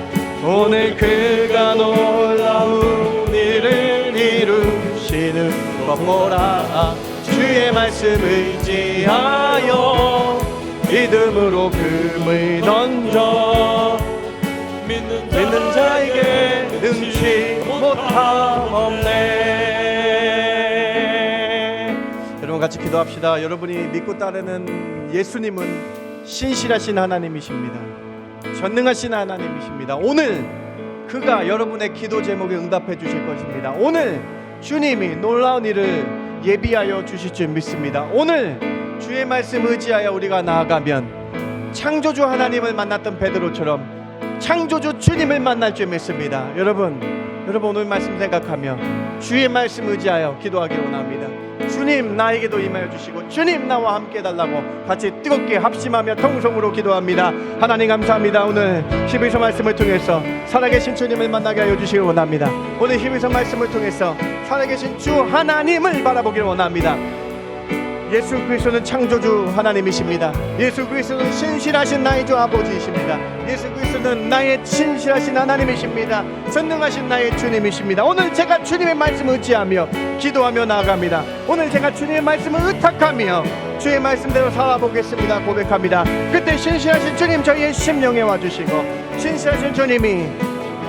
오늘 그가 놀라운 일을 이루시는 것 보라. 주의 말씀 의지하여 믿음으로 금을 던져 믿는 자에게 능치 못함 없네. 여러분 같이 기도합시다. 여러분이 믿고 따르는 예수님은 신실하신 하나님이십니다. 전능하신 하나님이십니다. 오늘 그가 여러분의 기도 제목에 응답해 주실 것입니다. 오늘 주님이 놀라운 일을 예비하여 주실 줄 믿습니다. 오늘 주의 말씀 의지하여 우리가 나아가면 창조주 하나님을 만났던 베드로처럼 창조주 주님을 만날 줄 믿습니다. 여러분 오늘 말씀 생각하며 주의 말씀 의지하여 기도하기를 원합니다. 주님 나에게도 임하여 주시고 주님 나와 함께 해달라고 같이 뜨겁게 합심하며 통성으로 기도합니다. 하나님 감사합니다. 오늘 히브리서 말씀을 통해서 살아계신 주님을 만나게 하여 주시길 원합니다. 오늘 히브리서 말씀을 통해서 살아계신 주 하나님을 바라보기를 원합니다. 예수 그리스도는 창조주 하나님이십니다. 예수 그리스도는 신실하신 나의 주 아버지이십니다. 예수 그리스도는 나의 신실하신 하나님이십니다. 전능하신 나의 주님이십니다. 오늘 제가 주님의 말씀을 의지하며 기도하며 나아갑니다. 오늘 제가 주님의 말씀을 의탁하며 주의 말씀대로 살아보겠습니다 고백합니다. 그때 신실하신 주님 저희의 심령에 와주시고 신실하신 주님이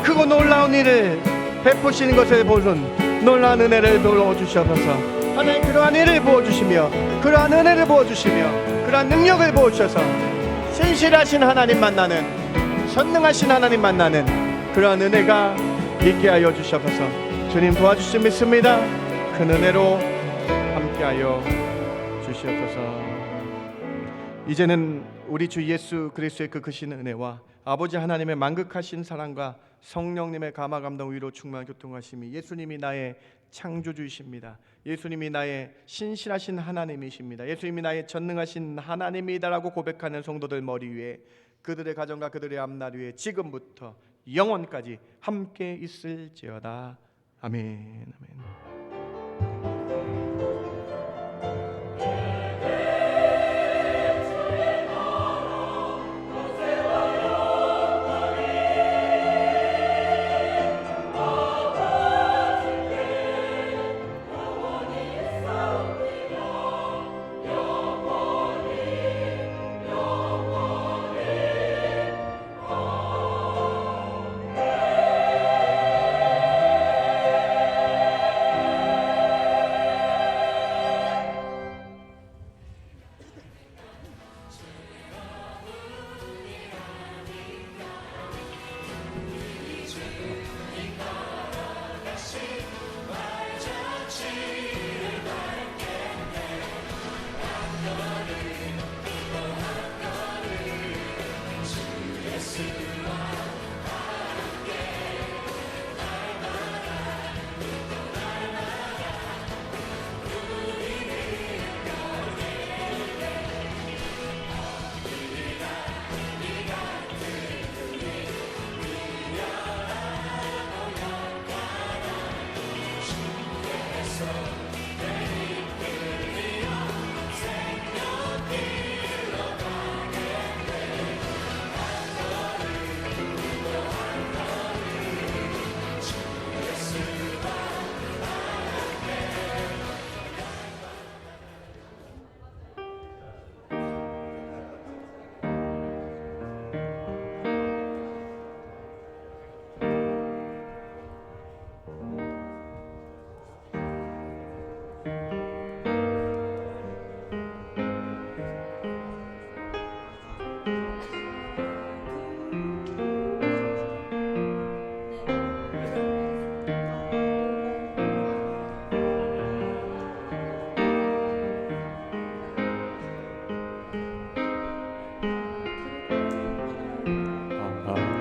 크고 놀라운 일을 베푸시는 것을 보는 놀라운 은혜를 부어주셔서 하나님 그러한 일을 부어주시며 그러한 은혜를 부어주시며 그러한 능력을 부어주셔서 신실하신 하나님 만나는 전능하신 하나님 만나는 그러한 은혜가 있게 하여 주셔서 주님 도와주시 믿습니다. 큰 은혜로 함께하여 주시옵소서. 이제는 우리 주 예수 그리스도의 그 크신 은혜와 아버지 하나님의 만극하신 사랑과 성령님의 감화 감동 위로 충만한 교통하심이, 예수님이 나의 창조주이십니다. 예수님이 나의 신실하신 하나님이십니다. 예수님이 나의 전능하신 하나님이다라고 고백하는 성도들 머리 위에, 그들의 가정과 그들의 앞날 위에 지금부터 영원까지 함께 있을지어다. 아멘. 아멘.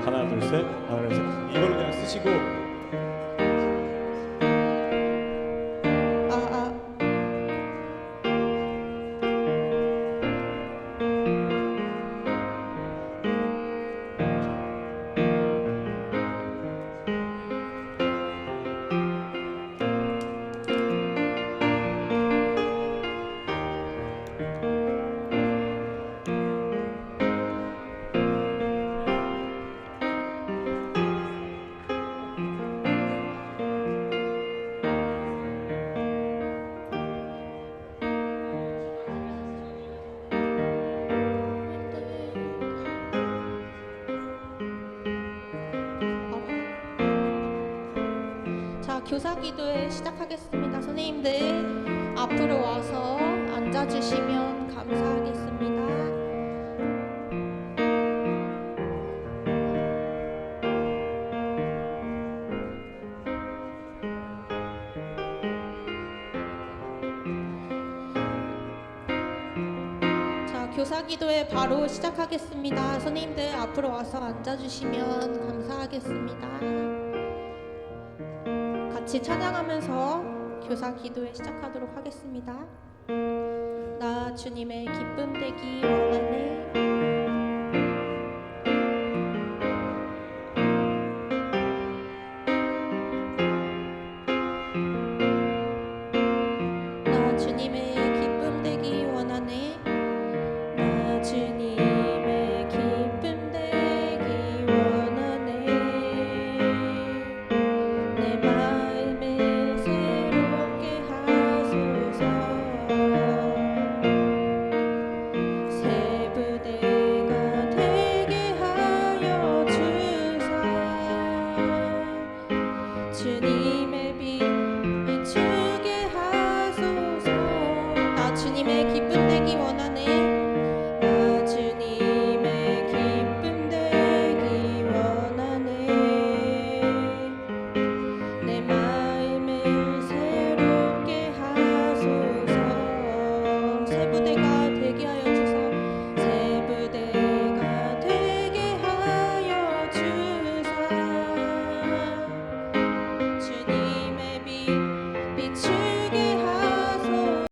하나 둘 셋, 하나 둘 셋. 이걸로 그냥 쓰시고. 교사 기도회 시작하겠습니다. 선생님들 앞으로 와서 앉아주시면 감사하겠습니다. 자, 교사 기도회 바로 시작하겠습니다. 선생님들 앞으로 와서 앉아주시면 감사하겠습니다. 같이 찬양하면서 교사 기도회 시작하도록 하겠습니다. 나 주님의 기쁨 되기 원하네.